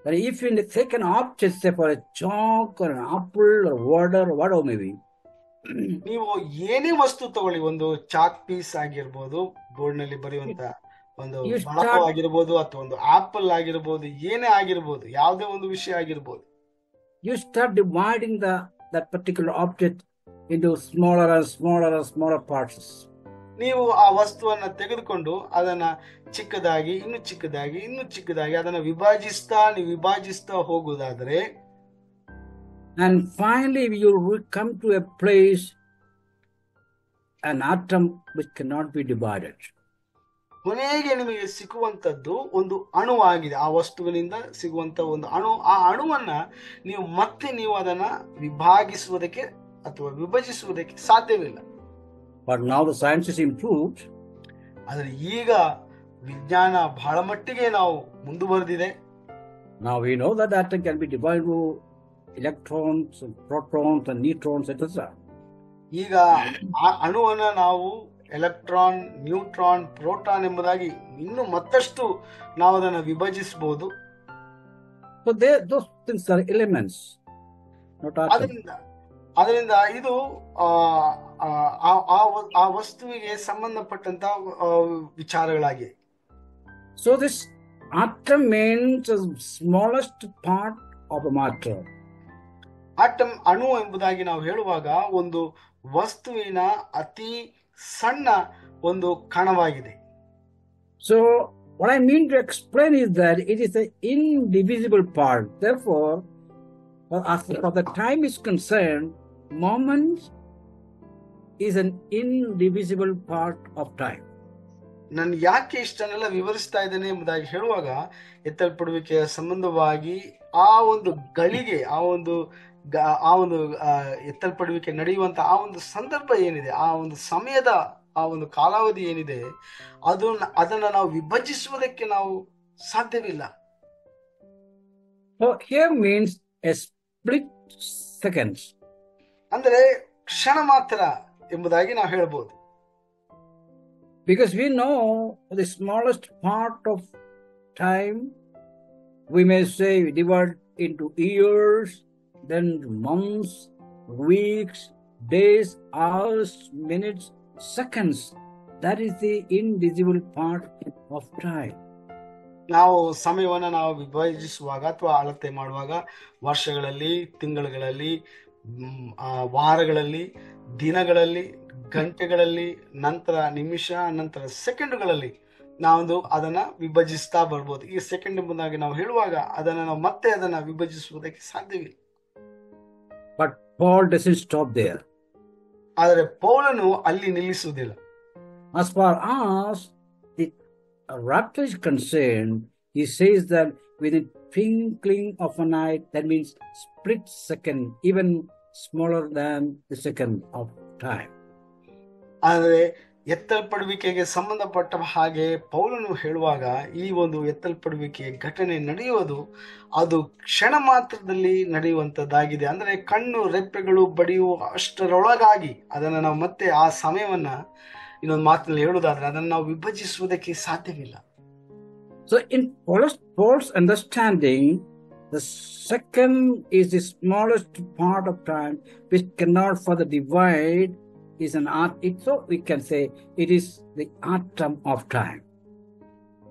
But if you take an object, say for a chalk or an apple or water or whatever maybe, ನೀವು ಏನೇ ವಸ್ತು ತಗೊಳ್ಳಿ, ಒಂದು ಚಾಕ್ ಪೀಸ್ ಆಗಿರ್ಬೋದು, ಬೋರ್ಡ್ ನಲ್ಲಿ ಬರೆಯುವಂತ ಒಂದು You ಬಳಪ start ಆಗಿರ್ಬೋದು ಅಥವಾ ಒಂದು ಆಪಲ್ ಆಗಿರ್ಬೋದು, ಏನೇ ಆಗಿರ್ಬೋದು, ಯಾವುದೇ ಒಂದು ವಿಷಯ ಆಗಿರ್ಬೋದು. you start dividing that particular object into smaller and smaller and smaller parts. ನೀವು ಆ ವಸ್ತುವನ್ನ ತೆಗೆದುಕೊಂಡು ಅದನ್ನ ಚಿಕ್ಕದಾಗಿ ಇನ್ನು ಚಿಕ್ಕದಾಗಿ ಇನ್ನು ಚಿಕ್ಕದಾಗಿ ಅದನ್ನ ವಿಭಾಜಿಸ್ತಾ ಹೋಗುವುದಾದ್ರೆ, and finally you will come to a place, an atom which cannot be divided. ಕೊನೆಗೆ ನಿಮಗೆ ಸಿಗುವಂತದ್ದು ಒಂದು ಅಣುವಾಗಿದೆ. ಆ ವಸ್ತುವಿನಿಂದ ಸಿಗುವಂತ ಒಂದು ಅಣು. ಆ ಅಣುವನ್ನ ನೀವು ಅದನ್ನ ವಿಭಾಗಿಸುವುದಕ್ಕೆ ಅಥವಾ ವಿಭಜಿಸುವುದಕ್ಕೆ ಸಾಧ್ಯವಿಲ್ಲ. But now the science is improved. ಆದ್ರೆ ಈಗ ವಿಜ್ಞಾನ ಬಹಳ ಮಟ್ಟಿಗೆ ನಾವು ಮುಂದುವರೆದಿದೆ. Now we know that atom can be divided into electrons, and protons, and neutrons, etc. ಈಗ ಆ ಅಣುವನ್ನ ನಾವು ಎಲೆಕ್ಟ್ರಾನ್, ನ್ಯೂಟ್ರಾನ್, ಪ್ರೋಟಾನ್ ಎಂಬುದಾಗಿ ಇನ್ನು ಮತ್ತಷ್ಟು ನಾವು ಅದನ್ನು ವಿಭಜಿಸಬಹುದು. So those things are elements, not atoms. ಅದರಿಂದ ಇದು ಆ ವಸ್ತುವಿಗೆ ಸಂಬಂಧಪಟ್ಟಂತ ವಿಚಾರಗಳಾಗಿ. So this atom means the smallest part of a matter. Atom, ಅಣು ಎಂಬುದಾಗಿ ನಾವು ಹೇಳುವಾಗ ಒಂದು ವಸ್ತುವಿನ ಅತಿ ಸಣ್ಣ ಒಂದು ಕಣವಾಗಿದೆ. So what I mean to explain is that it is an indivisible part. Therefore, as far as the time is concerned, moment is an indivisible part of time. ನಾನು ಯಾಕೆ ಇಷ್ಟನ್ನೆಲ್ಲ ವಿವರಿಸ್ತಾ ಇದ್ದೇನೆ ಎಂಬುದಾಗಿ ಹೇಳುವಾಗ, ಎತ್ತಲ್ಪಡುವಿಕೆಯ ಸಂಬಂಧವಾಗಿ ಆ ಒಂದು ಗಳಿಗೆ, ಆ ಒಂದು ಎತ್ತಲ್ಪಡುವಿಕೆ ನಡೆಯುವಂತ ಆ ಒಂದು ಸಂದರ್ಭ ಏನಿದೆ, ಆ ಒಂದು ಸಮಯದ ಆ ಒಂದು ಕಾಲಾವಧಿ ಏನಿದೆ, ಅದನ್ನ ನಾವು ವಿಭಜಿಸುವುದಕ್ಕೆ ನಾವು ಸಾಧ್ಯವಿಲ್ಲ. So here means a split seconds. ಅಂದರೆ ಕ್ಷಣ ಮಾತ್ರ ಎಂಬುದಾಗಿ ನಾವು ಹೇಳ್ಬೋದು. Because we know the smallest part of time, we may say divide into years, then months, weeks, days, hours, minutes, seconds. That is the indivisible part of time. ನಾವು ಸಮಯವನ್ನು ನಾವು ವಿಭಜಿಸುವಾಗ ಅಥವಾ ಅಳತೆ ಮಾಡುವಾಗ ವರ್ಷಗಳಲ್ಲಿ, ತಿಂಗಳುಗಳಲ್ಲಿ, ವಾರಗಳಲ್ಲಿ, ದಿನಗಳಲ್ಲಿ, ಗಂಟೆಗಳಲ್ಲಿ, ನಂತರ ನಿಮಿಷ, ನಂತರ ಸೆಕೆಂಡುಗಳಲ್ಲಿ ನಾವು ಅದನ್ನ ವಿಭಜಿಸ್ತಾ ಬರ್ಬೋದು. ಈ ಸೆಕೆಂಡ್ ಎಂಬುದಾಗಿ ನಾವು ಹೇಳುವಾಗ ನಾವು ಮತ್ತೆ ಅದನ್ನ ವಿಭಜಿಸುವುದಕ್ಕೆ ಸಾಧ್ಯವಿಲ್ಲ. But Paul doesn't stop there. ಆದರೆ ಪೌಲನು ಅಲ್ಲಿ ನಿಲ್ಲಿಸುವುದಿಲ್ಲ. As far as the rapture is concerned, he says that within twinkling of an eye, that means split second, even smaller than the second of time. ಆದರೆ ಎತ್ತಲ್ಪಡುವಿಕೆಗೆ ಸಂಬಂಧಪಟ್ಟ ಹಾಗೆ ಪೌಲನು ಹೇಳುವಾಗ, ಈ ಒಂದು ಎತ್ತಲ್ಪಡುವಿಕೆ ಘಟನೆ ನಡೆಯುವುದು ಅದು ಕ್ಷಣ ಮಾತ್ರದಲ್ಲಿ ನಡೆಯುವಂತದ್ದಾಗಿದೆ. ಅಂದ್ರೆ ಕಣ್ಣು ರೆಪ್ಪೆಗಳು ಬಡಿಯುವ ಅಷ್ಟರೊಳಗಾಗಿ ಅದನ್ನ ನಾವು ಮತ್ತೆ ಆ ಸಮಯವನ್ನ ಇನ್ನೊಂದು ಮಾತಿನಲ್ಲಿ ಹೇಳುವುದಾದ್ರೆ ಅದನ್ನು ನಾವು ವಿಭಜಿಸುವುದಕ್ಕೆ ಸಾಧ್ಯವಿಲ್ಲ. So in Paul's understanding, the second is the smallest part of time which cannot further divide. Is an art. So we can say it is the atom of time.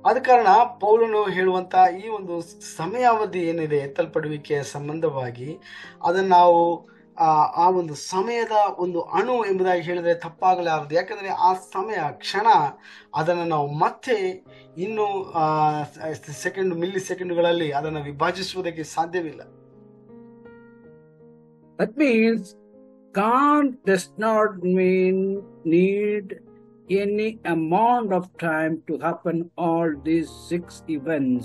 ಆದ ಕಾರಣ ಪೌಲನು ಹೇಳುವಂತ ಈ ಒಂದು ಸಮಯಾವಧಿ ಏನಿದೆ ಎತ್ತಲ್ಪಡುವಿಕೆಯ ಸಂಬಂಧವಾಗಿ, ಅದನ್ನು ನಾವು ಆ ಒಂದು ಸಮಯದ ಒಂದು ಅಣು ಎಂಬುದಾಗಿ ಹೇಳಿದ್ರೆ ತಪ್ಪಾಗಲಾರದು. ಯಾಕಂದ್ರೆ ಆ ಸಮಯ ಕ್ಷಣ ಅದನ್ನು ನಾವು ಮತ್ತೆ ಇನ್ನು ಮಿಲಿ ಸೆಕೆಂಡುಗಳಲ್ಲಿ ಅದನ್ನು ವಿಭಜಿಸುವುದಕ್ಕೆ ಸಾಧ್ಯವಿಲ್ಲ. That means God does not need any amount of time to happen all these 6 events,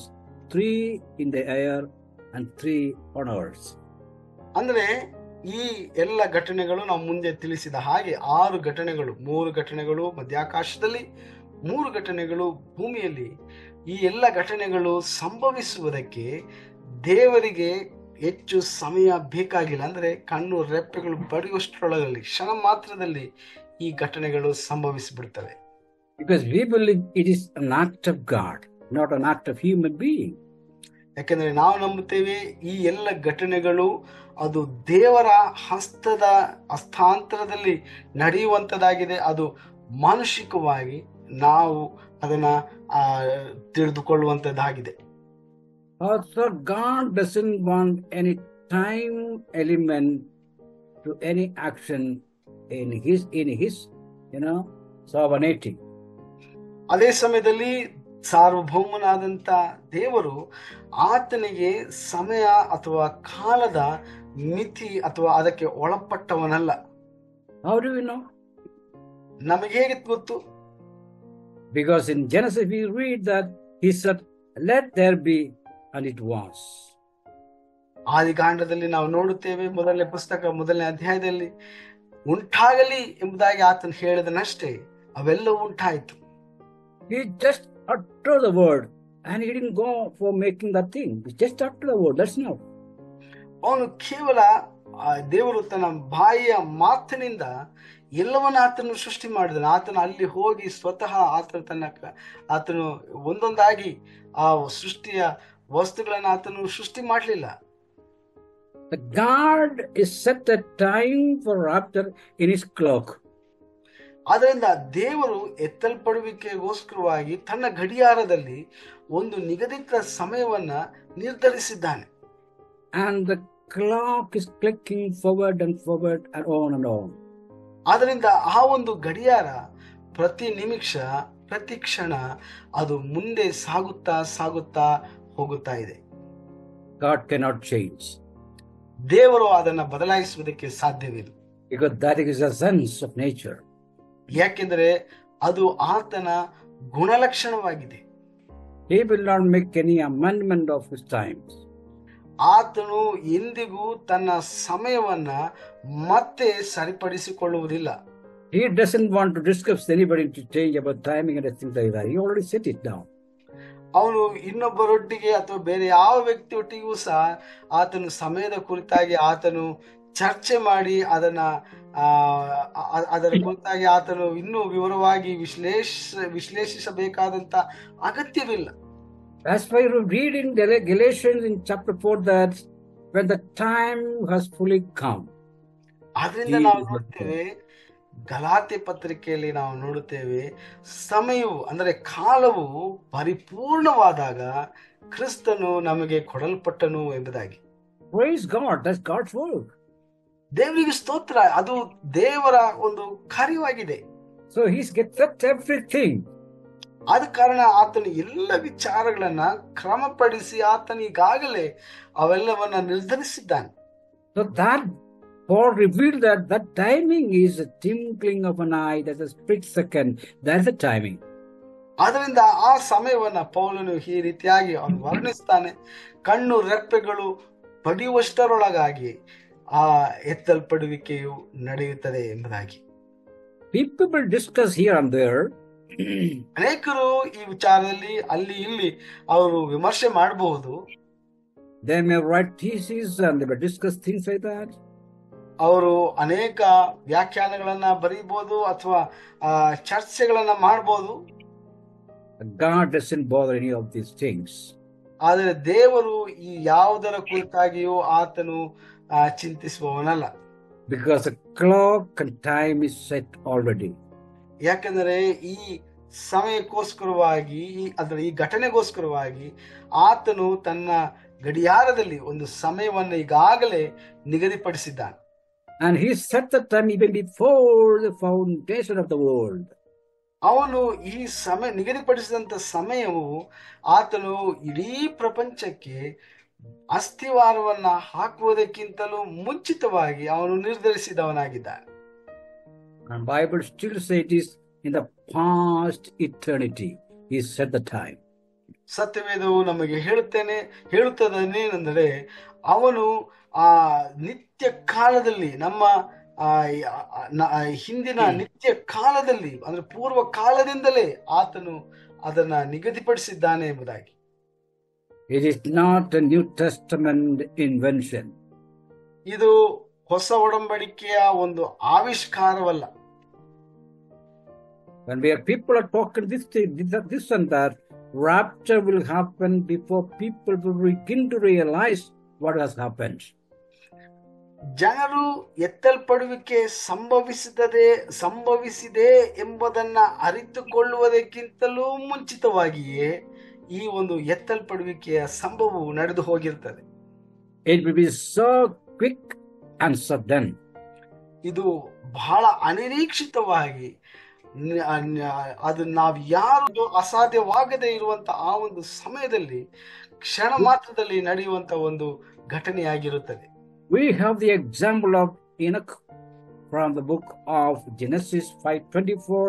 3 in the air and 3 on earth. ಅಂದ್ರೆ ಈ ಎಲ್ಲ ಘಟನೆಗಳು ನಾವು ಮುಂದೆ ತಿಳಿಸಿದ ಹಾಗೆ 6 ಘಟನೆಗಳು, 3 ಘಟನೆಗಳು ಮಧ್ಯಾಕಾಶದಲ್ಲಿ, 3 ಘಟನೆಗಳು ಭೂಮಿಯಲ್ಲಿ, ಈ ಎಲ್ಲ ಘಟನೆಗಳು ಸಂಭವಿಸುವುದಕ್ಕೆ ದೇವರಿಗೆ ಹೆಚ್ಚು ಸಮಯ ಬೇಕಾಗಿಲ್ಲ. ಅಂದ್ರೆ ಕಣ್ಣು ರೆಪ್ಪೆಗಳು ಬಡಿಯುವಷ್ಟರೊಳಗಲ್ಲಿ ಕ್ಷಣ ಮಾತ್ರದಲ್ಲಿ ಈ ಘಟನೆಗಳು ಸಂಭವಿಸಿಬಿಡ್ತವೆ. Because we believe it is an act of God, not an act of human being. ಯಾಕೆಂದ್ರೆ ನಾವು ನಂಬುತ್ತೇವೆ ಈ ಎಲ್ಲ ಘಟನೆಗಳು ಅದು ದೇವರ ಹಸ್ತಾಂತರದಲ್ಲಿ ನಡೆಯುವಂತದಾಗಿದೆ, ಅದು ಮಾನುಷಿಕವಾಗಿ ನಾವು ಅದನ್ನ ತಿಳಿದುಕೊಳ್ಳುವಂತದ್ದಾಗಿದೆ. Also, God doesn't want any time element to any action in his sovereignty. ಅದೇ ಸಮಯದಲ್ಲಿ ಸಾರ್ವಭೌಮನಾದಂತ ದೇವರು ಆತನಿಗೆ ಸಮಯ ಅಥವಾ ಕಾಲದ ಮಿತಿ ಅಥವಾ ಅದಕ್ಕೆ ಒಳಪಟ್ಟವನಲ್ಲ. How do we know? ನಮಗೆ ಹೇಗೆ ಗೊತ್ತು? Because in Genesis we read that he said, "Let there be," and it was. ಆದಿಕಾಂಡದಲ್ಲಿ ನಾವು ನೋಡುತ್ತೇವೆ, ಮೊದಲನೇ ಅಧ್ಯಾಯದಲ್ಲಿ ಉಂಟಾಗಲಿ ಎಂಬುದಾಗಿ ಆತನು ಹೇಳಿದನಷ್ಟೇ ಅವೆಲ್ಲವೂ ಉಂಟಾಯಿತು. He just uttered the word and he didn't go for making that thing. He just uttered the word. That's enough. ಅವನು ಕೇವಲ ದೇವರು ತನ್ನ ಬಾಯಿಯ ಮಾತಿನಿಂದ ಎಲ್ಲವನ್ನ ಆತನು ಸೃಷ್ಟಿ ಮಾಡಿದನು. ಆತನು ಅಲ್ಲಿ ಹೋಗಿ ಸ್ವತಃ ಆತನು ಒಂದೊಂದಾಗಿ ಆ ಸೃಷ್ಟಿಯ ವಸ್ತುಗಳನ್ನ ಆತನು ಸೃಷ್ಟಿ ಮಾಡಲಿಲ್ಲ. The God is set a time for rapture in his clock. ಆದ್ದರಿಂದ ದೇವರು ಎತ್ತಲ್ಪಡುವಿಕೆಗೋಸ್ಕರವಾಗಿ ತನ್ನ ಗಡಿಯಾರದಲ್ಲಿ ಒಂದು ನಿಗದಿತ ಸಮಯವನ್ನ ನಿರ್ಧರಿಸಿದ್ದಾನೆ. And the clock is clicking forward and forward and on and on. ಆದ್ದರಿಂದ ಆ ಒಂದು ಗಡಿಯಾರ ಪ್ರತಿ ನಿಮಿಷ ಪ್ರತಿ ಕ್ಷಣ ಅದು ಮುಂದೆ ಸಾಗುತ್ತಾ ಹೋಗುತ್ತಾ ಇದೆ. God cannot change. ದೇವರು ಅದನ್ನ ಬದಲಾಯಿಸುವುದಕ್ಕೆ ಸಾಧ್ಯವಿಲ್ಲ. Because that is the sense of nature. ಯಾಕೆಂದರೆ ಅದು ಆತನ ಗುಣಲಕ್ಷಣವಾಗಿದೆ. He will not make any amendment of his times. ಆತನು ಎಂದಿಗೂ ತನ್ನ ಸಮಯವನ್ನ ಮತ್ತೆ ಸರಿಪಡಿಸಿಕೊಳ್ಳುವುದಿಲ್ಲ. He doesn't want to discuss anybody to change about timing and things like that. He already set it down. ಅವನು ಇನ್ನೊಬ್ಬರೊಟ್ಟಿಗೆ ಅಥವಾ ಬೇರೆ ಯಾವ ವ್ಯಕ್ತಿಯೊಟ್ಟಿಗೂ ಸಹ ಆತನು ಸಮಯದ ಕುರಿತಾಗಿ ಆತನು ಚರ್ಚೆ ಮಾಡಿ ಅದರ ಕುರಿತಾಗಿ ಆತನು ಇನ್ನೂ ವಿವರವಾಗಿ ವಿಶ್ಲೇಷಿಸಬೇಕಾದಂತ ಅಗತ್ಯವಿಲ್ಲ. That's why you read in Galatians in chapter 4 that when the time has fully come. ಆದ್ರಿಂದ ನಾವು ನೋಡ್ತೇವೆ, ಗಲಾತ್ಯ ಪತ್ರಿಕೆಯಲ್ಲಿ ನಾವು ನೋಡುತ್ತೇವೆ, ಸಮಯವು ಅಂದರೆ ಕಾಲವು ಪರಿಪೂರ್ಣವಾದಾಗ ಕ್ರಿಸ್ತನು ನಮಗೆ ಕೊಡಲ್ಪಟ್ಟನು ಎಂಬುದಾಗಿ. Praise God, that's God's work. ದೇವರಿಗೆ ಸ್ತೋತ್ರ, ಅದು ದೇವರ ಒಂದು ಕಾರ್ಯವಾಗಿದೆ. So he's kept everything. ಆದ ಕಾರಣ ಆತನು ಎಲ್ಲ ವಿಚಾರಗಳನ್ನ ಕ್ರಮಪಡಿಸಿ ಆತನು ಈಗಾಗಲೇ ಅವೆಲ್ಲವನ್ನ ನಿರ್ಧರಿಸಿದ್ದಾನೆ. So that Paul revealed that timing is a twinkling of an eye, that's a split second. That's the timing. ಆದ್ದರಿಂದ ಆ ಸಮಯವನ್ನ ಪೌಲನು ಈ ರೀತಿಯಾಗಿ ಅವನು ವರ್ಣಿಸ್ತಾನೆ. ಕಣ್ಣು ರೆಪ್ಪೆಗಳು ಬಡಿಯುವಷ್ಟರೊಳಗಾಗಿ ಆ ಎತ್ತಲ್ಪಡುವಿಕೆಯು ನಡೆಯುತ್ತದೆ ಎಂಬುದಾಗಿ. People will discuss here and there. ಅನೇಕರು ಈ ವಿಚಾರದಲ್ಲಿ ಅಲ್ಲಿ ಇಲ್ಲಿ ಅವರು ವಿಮರ್ಶೆ ಮಾಡಬಹುದು. They may write theses and they may discuss things like that. ಅವರು ಅನೇಕ ವ್ಯಾಖ್ಯಾನಗಳನ್ನ ಬರೀಬಹುದು ಅಥವಾ ಚರ್ಚೆಗಳನ್ನ ಮಾಡಬಹುದು. God doesn't bother any of these things. ಆದರೆ ದೇವರು ಈ ಯಾವುದರ ಕುರಿತಾಗಿಯೂ ಆತನು ಚಿಂತಿಸುವವನಲ್ಲ. Because the clock and time is set already. ಯಾಕೆಂದರೆ ಈ ಸಮಯಕ್ಕೋಸ್ಕರವಾಗಿ ಅದರ ಈ ಘಟನೆಗೋಸ್ಕರವಾಗಿ ಆತನು ತನ್ನ ಗಡಿಯಾರದಲ್ಲಿ ಒಂದು ಸಮಯವನ್ನು ಈಗಾಗಲೇ ನಿಗದಿಪಡಿಸಿದ್ದಾನೆ. And he set the time even before the foundation of the world. ಅವನು ಈ ನಿಗದಿಪಡಿಸಿದಂತ ಸಮಯವು ಆತನು ಇಡೀ ಪ್ರಪಂಚಕ್ಕೆ ಅಸ್ಥಿವಾರವನ್ನ ಹಾಕುವುದಕ್ಕಿಂತಲೂ ಮುಂಚಿತವಾಗಿ ಅವನು ನಿರ್ಧರಿಸಿದವನಾಗಿದ್ದಾನೆ. And Bible still says it is in the past eternity. He set the time. ಸತ್ಯವೇದವು ನಮಗೆ ಹೇಳುತ್ತದೇನೆಂದರೆ ಅವನು ಆ ನಿತ್ಯ ಕಾಲದಲ್ಲಿ ನಮ್ಮ ಹಿಂದಿನ ನಿತ್ಯ ಕಾಲದಲ್ಲಿ ಅಂದ್ರೆ ಪೂರ್ವ ಕಾಲದಿಂದಲೇ ಆತನು ಅದನ್ನ ನಿಗದಿಪಡಿಸಿದ್ದಾನೆ ಎಂಬುದಾಗಿ. It is not a New Testament invention. ಇದು ಹೊಸ ಒಡಂಬಡಿಕೆಯ ಒಂದು ಆವಿಷ್ಕಾರವಲ್ಲ. When people are talking this and that, rapture will happen before people will begin to realize what has happened. ಜನರು ಎತ್ತಲ್ಪಡುವಿಕೆ ಸಂಭವಿಸಿದೆ ಎಂಬುದನ್ನ ಅರಿತುಕೊಳ್ಳುವುದಕ್ಕಿಂತಲೂ ಮುಂಚಿತವಾಗಿಯೇ ಈ ಒಂದು ಎತ್ತಲ್ಪಡುವಿಕೆಯ ಸಂಭವವು ನಡೆದು ಹೋಗಿರ್ತದೆ. It will be so quick and sudden. ಇದು ಬಹಳ ಅನಿರೀಕ್ಷಿತವಾಗಿ ಅದು ನಾವು ಯಾರು ಅಸಾಧ್ಯವಾಗದೇ ಇರುವಂತ ಆ ಒಂದು ಸಮಯದಲ್ಲಿ ಕ್ಷಣ ಮಾತ್ರದಲ್ಲಿ ನಡೆಯುವಂತ ಒಂದು ಘಟನೆಯಾಗಿರುತ್ತದೆ. We have the example of Enoch from the book of Genesis 5:24,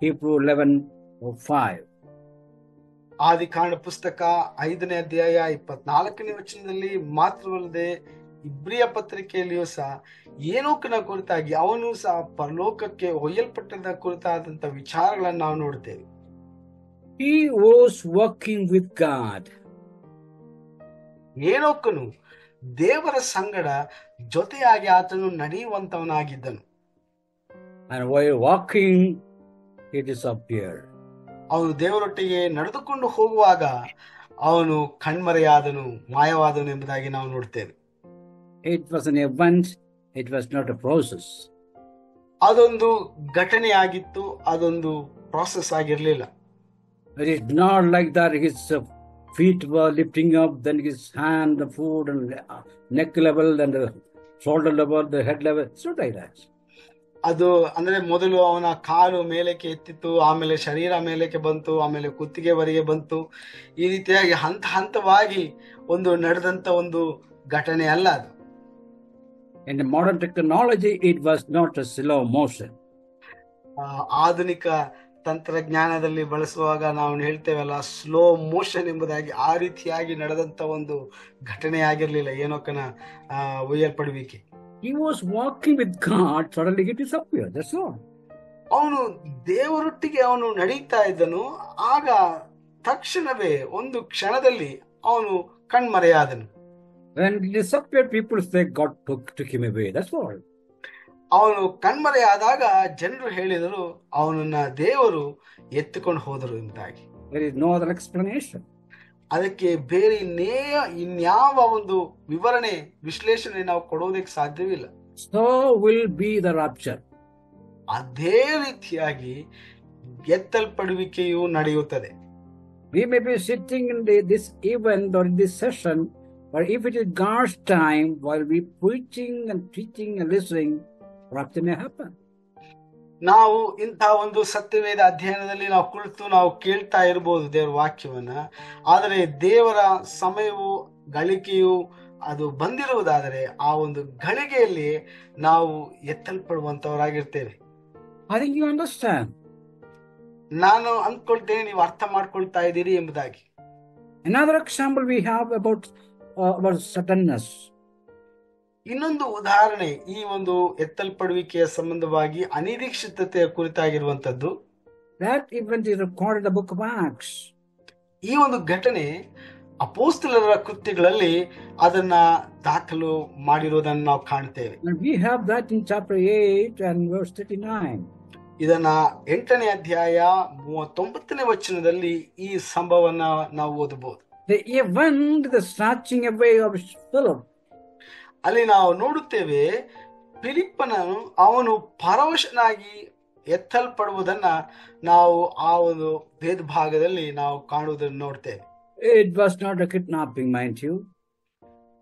Hebrew 11:5. ಆದಿಕಾಂಡ ಪುಸ್ತಕ 5ನೇ ಅಧ್ಯಾಯ 24ನೇ ವಚನದಲ್ಲಿ ಮಾತ್ರವಲ್ಲದೆ ಇಬ್ರಿಯ ಪತ್ರಿಕೆಯಲ್ಲಿಯೂ ಸಹ ಏನೋಕನ ಕುರಿತಾಗಿ ಅವನು ಸಹ ಪರಲೋಕಕ್ಕೆ ಒಯ್ಯಲ್ಪಟ್ಟದ ಕುರಿತಾದಂತ ವಿಚಾರಗಳನ್ನು ನಾವು ನೋಡ್ತೇವೆ. He was working with God. ಏನೋಕನು ದೇವರ ಸಂಗಡ ಜೊತೆಯಾಗಿ ಆತನು ನಡೆಯುವಂತವನಾಗಿದ್ದನು. And while walking, he disappeared. ಅವನು ದೇವರೊಟ್ಟಿಗೆ ನಡೆದುಕೊಂಡು ಹೋಗುವಾಗ ಅವನು ಕಣ್ಮರೆಯಾದನು, ಮಾಯವಾದನು ಎಂಬುದಾಗಿ ನಾವು ನೋಡ್ತೇವೆ. It was an event, it was not a process. ಅದೊಂದು ಘಟನೆಯಾಗಿತ್ತು, ಅದೊಂದು ಪ್ರಾಸೆಸ್ ಆಗಿರಲಿಲ್ಲ. It is not like that his feet were lifting up, then his hand, the foot, and neck level, and the shoulder level, the head level. It's not like that. ಅದು ಅಂದ್ರೆ ಮೊದಲು ಅವನ ಕಾಲು ಮೇಲಕ್ಕೆ ಎತ್ತಿತ್ತು, ಆಮೇಲೆ ಶರೀರ ಮೇಲಕ್ಕೆ ಬಂತು, ಆಮೇಲೆ ಕುತ್ತಿಗೆವರೆಗೆ ಬಂತು. ಈ ರೀತಿಯಾಗಿ ಹಂತ ಹಂತವಾಗಿ ಒಂದು ನಡೆದಂತ ಒಂದು ಘಟನೆ ಅಲ್ಲ ಅದು. In the modern technology, it was not a slow motion. ಆಧುನಿಕ ತಂತ್ರಜ್ಞಾನದಲ್ಲಿ ಬಳಸುವಾಗ ನಾವು ಹೇಳ್ತೇವಲ್ಲ ಸ್ಲೋ ಮೋಷನ್ ಎಂಬುದಾಗಿ, ಆ ರೀತಿಯಾಗಿ ನಡೆದಂತ ಒಂದು ಘಟನೆ ಆಗಿರ್ಲಿಲ್ಲ ಏನೋಕನ ಒಯ್ಯಲ್ಪಡುವಿಕೆ. He was walking with God, suddenly he disappeared. That's all. ಅವನು ದೇವರೊಟ್ಟಿಗೆ ಅವನು ನಡೀತಾ ಇದ್ದನು, ಆಗ ತಕ್ಷಣವೇ ಒಂದು ಕ್ಷಣದಲ್ಲಿ ಅವನು ಕಣ್ಮರೆಯಾದನು. When he disappeared, people say God took him away. That's all. ಅವನು ಕಣ್ಮರೆಯಾದಾಗ ಜನರು ಹೇಳಿದರು ಅವನನ್ನ ದೇವರು ಎತ್ತಿಕೊಂಡು ಹೋದರು ಎಂಬುದಾಗಿ. There is no other explanation. ಅದಕ್ಕೆ ಬೇರೆ ಇನ್ಯಾವ ಒಂದು ವಿವರಣೆ, ವಿಶ್ಲೇಷಣೆ ನಾವು ಕೊಡೋದಕ್ಕೆ ಸಾಧ್ಯವಿಲ್ಲ. So will be the rapture. ಅದೇ ರೀತಿಯಾಗಿ ಎತ್ತಲ್ಪಡುವಿಕೆಯು ನಡೆಯುತ್ತದೆ. We may be sitting in this event or in this session, but if it is God's time, while we preaching and teaching and listening, rapture may happen. ನಾವು ಇಂತಹ ಒಂದು ಸತ್ಯವೇದ ಅಧ್ಯಯನದಲ್ಲಿ ನಾವು ಕುಳಿತು ನಾವು ಕೇಳ್ತಾ ಇರಬಹುದು ದೇವರ ವಾಕ್ಯವನ್ನ. ಆದರೆ ದೇವರ ಸಮಯವು, ಗಳಿಕೆಯು ಅದು ಬಂದಿರುವುದಾದರೆ ಆ ಒಂದು ಗಳಿಗೆಯಲ್ಲಿ ನಾವು ಎತ್ತಲ್ಪಡುವಂತವರಾಗಿರ್ತೇವೆ. I think you understand. ನಾನು ಅಂದ್ಕೊಳ್ತೇನೆ ನೀವು ಅರ್ಥ ಮಾಡ್ಕೊಳ್ತಾ ಇದ್ದೀರಿ ಎಂಬುದಾಗಿ. Another example we have about suddenness. ಇನ್ನೊಂದು ಉದಾಹರಣೆ ಈ ಒಂದು ಎತ್ತಲ್ಪಡುವಿಕೆಯ ಸಂಬಂಧವಾಗಿ ಅನಿರೀಕ್ಷಿತತೆಯ ಕುರಿತಾಗಿರುವಂತದ್ದು. That event is recorded in the book of Acts. ಈ ಒಂದು ಘಟನೆ ಅಪೊಸ್ತಲರ ಕೃತ್ಯಗಳಲ್ಲಿ ಅದನ್ನ ದಾಖಲು ಮಾಡಿರೋದನ್ನು ನಾವು ಕಾಣ್ತೇವೆ. And we have that in chapter 8 and verse 39. ಇದನ್ನ 8ನೇ ಅಧ್ಯಾಯ 39ನೇ ವಚನದಲ್ಲಿ ಈ ಸಂಭವವನ್ನ ನಾವು ಓದಬಹುದು. The event, the snatching away of Philip. ಅಲ್ಲಿ ನಾವು ನೋಡುತ್ತೇವೆ ಫಿಲಿಪ್ಪನನು ಅವನು ಪರವಶನಾಗಿ ಎತ್ತಲ್ಪಡುವುದನ್ನ ನಾವು ಆ ಒಂದು ವೇದ ಭಾಗದಲ್ಲಿ ನಾವು ಕಾಣುವುದನ್ನು ನೋಡ್ತೇವೆ. It was not a kidnapping, mind you.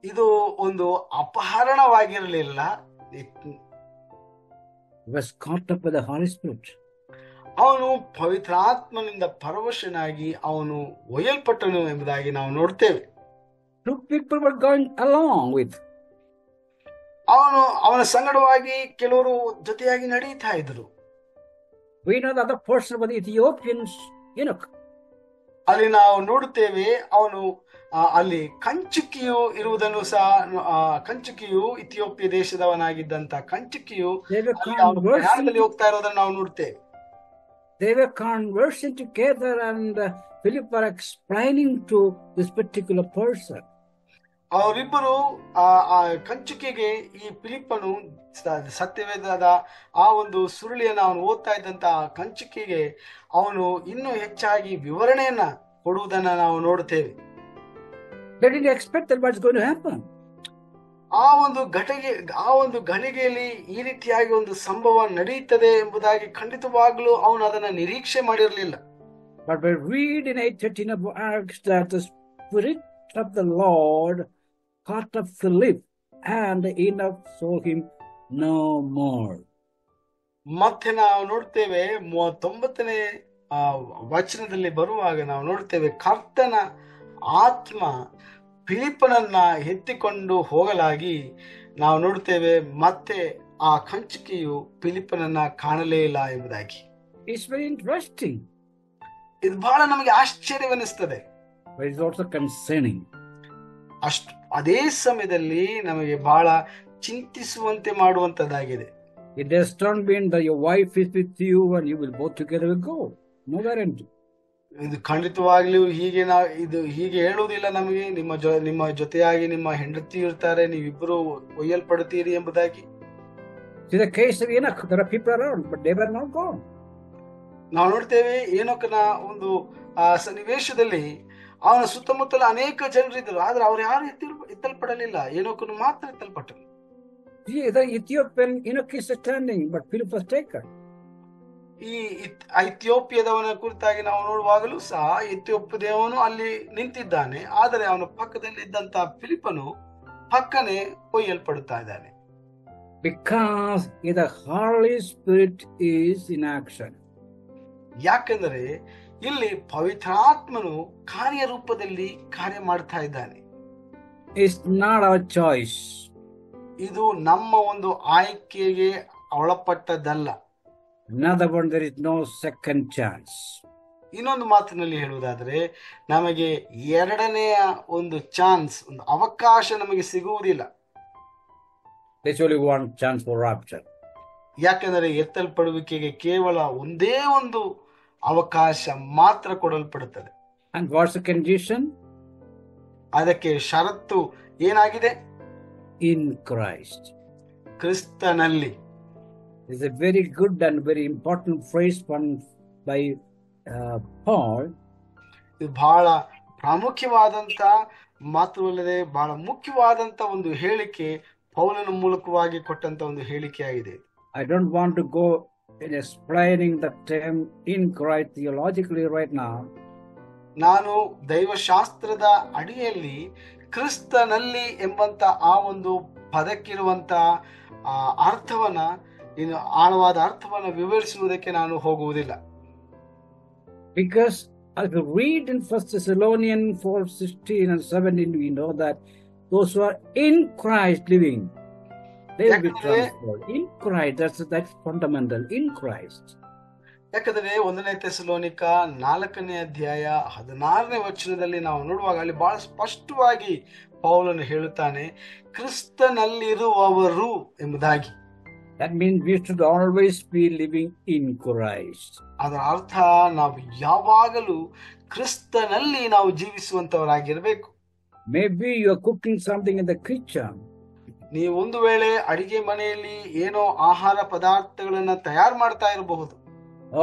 ಇದು ಒಂದು ಅಪಹರಣವಾಗಿರಲಿಲ್ಲ. He was caught up by the Holy Spirit. ಅವನು ಪವಿತ್ರಾತ್ಮನಿಂದ ಪರವಶನಾಗಿ ಅವನು ಒಯ್ಯಲ್ಪಟ್ಟನು ಎಂಬುದಾಗಿ ನಾವು ನೋಡ್ತೇವೆ. Two people were going along with. ಅವನ ಸಂಗಡವಾಗಿ ಕೆಲವರು ಜೊತೆಯಾಗಿ ನಡೀತಾ ಇದ್ರು. We know the other person was the Ethiopians, Enoch. ಅಲ್ಲಿ ನಾವು ನೋಡುತ್ತೇವೆ ಅವನು ಅಲ್ಲಿ ಕಂಚುಕಿಯು ಇರುವುದನ್ನು ಸಹ, ಕಂಚುಕಿಯು ಇಥಿಯೋಪಿಯ ದೇಶದವನಾಗಿದ್ದಂತ ಕಂಚುಕಿಯು ಪ್ರಯಾಣದಲ್ಲಿ ಹೋಗ್ತಾ ಇರೋದನ್ನು ನಾವು ನೋಡ್ತೇವೆ. They were conversing together and Philip were explaining to this particular person. ಅವರಿಬ್ಬರು ಆ ಕಂಚುಕಿಗೆ ಈ ಫಿಲಿಪ್ಪನು ಸತ್ಯವೇದದ ಆ ಒಂದು ಸುರುಳಿಯನ್ನು ಅವನು ಓದ್ತಾ ಇದ್ದಂತ ಕಂಚುಕಿಗೆ ಅವನು ಇನ್ನೂ ಹೆಚ್ಚಾಗಿ ವಿವರಣೆಯನ್ನ ಕೊಡುವುದನ್ನ ನಾವು ನೋಡುತ್ತೇವೆ. They didn't expect that what's going to happen. ಆ ಒಂದು ಗಳಿಗೆಯಲ್ಲಿ ಈ ರೀತಿಯಾಗಿ ಒಂದು ಸಂಭವ ನಡೆಯುತ್ತದೆ ಎಂಬುದಾಗಿ ಖಂಡಿತವಾಗ್ಲೂ ಅವನು ಅದನ್ನ ನಿರೀಕ್ಷೆ ಮಾಡಿರಲಿಲ್ಲ. But we read in 8:13 of Acts that the Spirit of the Lord caught up Philip, and Enoch saw him no more. ಮತ್ತೆ ನಾವು ನೋಡ್ತೇವೆ 39ನೇ ವಚನದಲ್ಲಿ ಬರುವಾಗ ನಾವು ನೋಡ್ತೇವೆ, ಕರ್ತನ ಆತ್ಮ ಫಿಲಿಪ್ಪನನ್ನ ಎತ್ತಿಕೊಂಡು ಹೋಗಲಾಗಿ ನಾವು ನೋಡ್ತೇವೆ, ಮತ್ತೆ ಆ ಕಂಚುಕಿಯು ಫಿಲಿಪ್ಪನನ್ನ ಕಾಣಲೇ ಇಲ್ಲ ಎಂಬುದಾಗಿ. It's very interesting. ಇದು ಬಹಳ ನಮಗೆ ಆಶ್ಚರ್ಯವನ್ನಿಸ್ತದೆ. But it's also concerning. ಅದೇ ಸಮಯದಲ್ಲಿ ನಮಗೆ ಬಹಳ ಚಿಂತಿಸುವಂತೆ ಮಾಡುವಂತದ್ದಾಗಿದೆ. It does not mean that your wife is with you and you will both together go. No guarantee. ಇದು ಖಂಡಿತವಾಗ್ಲೂ ಹೀಗೆ ಹೇಳುವುದಿಲ್ಲ ನಮಗೆ, ನಿಮ್ಮ ಜೊತೆಯಾಗಿ ನಿಮ್ಮ ಹೆಂಡತಿ ಇರ್ತಾರೆ, ನೀವಿಬ್ಬರು ಒಯ್ಯಲ್ಪಡುತ್ತೀರಿ ಎಂಬುದಾಗಿ. See the case of Enoch, there are people around, but they were not gone. ನಾವು ನೋಡ್ತೇವೆ ಏನೋಕನ ಒಂದು ಸನ್ನಿವೇಶದಲ್ಲಿ ಅವನ ಸುತ್ತಮುತ್ತಲ ಅನೇಕ ಜನರಿದ್ದರು, ಆದ್ರೆ ಅವ್ರು ಯಾರು ಎತ್ತಲ್ಪಡಲಿಲ್ಲ, ಏನೋಕನು ಮಾತ್ರ ಎತ್ತಲ್ಪಟ್ಟರು. The Ethiopian Enoch is standing, but Philip was taken. ಈ ಇಥಿಯೋಪಿಯಾದವನ ಕುರಿತಾಗಿ ನಾವು ನೋಡುವಾಗಲೂ ಸಹ ಇಥಿಯೋಪ್ಯದವನು ಅಲ್ಲಿ ನಿಂತಿದ್ದಾನೆ, ಆದರೆ ಅವನ ಪಕ್ಕದಲ್ಲಿ ಇದ್ದಂತ ಫಿಲಿಪ್ಪನು ಪಕ್ಕನೆ ಒಯ್ಯಲ್ಪಡುತ್ತಾ ಇದ್ದಾನೆ. Because the Holy Spirit is in action. ಯಾಕೆಂದರೆ ಇಲ್ಲಿ ಪವಿತ್ರಾತ್ಮನು ಕಾರ್ಯರೂಪದಲ್ಲಿ ಕಾರ್ಯ ಮಾಡ್ತಾ ಇದ್ದಾನೆ. It's not our choice. ಇದು ನಮ್ಮ ಒಂದು ಆಯ್ಕೆಗೆ ಒಳಪಟ್ಟದ್ದಲ್ಲ. Another one, there is no second chance. ಇನ್ನೊಂದು ಮಾತಿನಲ್ಲಿ ಹೇಳುವುದಾದರೆ, ನಮಗೆ ಎರಡನೆಯ ಒಂದು ಚಾನ್ಸ್, ಒಂದು ಅವಕಾಶ ನಮಗೆ ಸಿಗುವುದಿಲ್ಲ. There's only one chance for rapture. ಯಾಕೆಂದರೆ ಎತ್ತಲ್ಪಡುವಿಕೆಗೆ ಕೇವಲ ಒಂದೇ ಒಂದು ಅವಕಾಶ ಮಾತ್ರ ಕೊಡಲ್ಪಡುತ್ತದೆ. And what's the condition? ಅದಕ್ಕೆ ಷರತ್ತು ಏನಾಗಿದೆ? In Christ. ಕ್ರಿಸ್ತನಲ್ಲಿ. It's a very good and very important phrase by Paul. ಇದು ಬಹಳ ಪ್ರಾಮುಖ್ಯವಾದಂತ ಮಾತ್ರವಲ್ಲದೆ ಬಹಳ ಮುಖ್ಯವಾದಂತ ಒಂದು ಹೇಳಿಕೆ ಪೌಲನ ಮೂಲಕವಾಗಿ ಕೊಟ್ಟಂತ ಒಂದು ಹೇಳಿಕೆಯಾಗಿದೆ. I don't want to go in explaining the term in Christ theologically right now. ನಾನು ದೈವಶಾಸ್ತ್ರದ ಅಡಿಯಲ್ಲಿ ಕ್ರಿಸ್ತನಲ್ಲಿ ಎಂಬಂತ ಆ ಒಂದು ಪದಕ್ಕಿರುವಂತ ಅರ್ಥವನ್ನ, ಇನ್ನು ಆಳವಾದ ಅರ್ಥವನ್ನ ವಿವರಿಸುವುದಕ್ಕೆ ನಾನು ಹೋಗುವುದಿಲ್ಲ. Because as we read in 1 Thessalonians 4:16 and 17, we know that those who are in Christ living, they will be transformed. In Christ, that's fundamental. In Christ. ಯಾಕಂದ್ರೆ 1ನೇ ಥೆಸಲೋನಿಕ 4ನೇ ಅಧ್ಯಾಯ 16ನೇ ವಚನದಲ್ಲಿ ನಾವು ನೋಡುವಾಗ ಅಲ್ಲಿ ಬಹಳ ಸ್ಪಷ್ಟವಾಗಿ ಪೌಲನು ಹೇಳುತ್ತಾನೆ, ಕ್ರಿಸ್ತನಲ್ಲಿರುವವರು ಎಂಬುದಾಗಿ. That means we should always be living in Christ. ಅದರ ಅರ್ಥ ನಾವು ಯಾವಾಗಲೂ ಕ್ರಿಸ್ತನಲ್ಲಿ ನಾವು ಜೀವಿಸುವಂತವರಾಗಿರಬೇಕು. Maybe you are cooking something in the kitchen. ನೀವು ಒಂದು ವೇಳೆ ಅಡಿಗೆ ಮನೆಯಲ್ಲಿ ಏನೋ ಆಹಾರ ಪದಾರ್ಥಗಳನ್ನ ತಯಾರು ಮಾಡ್ತಾ ಇರಬಹುದು.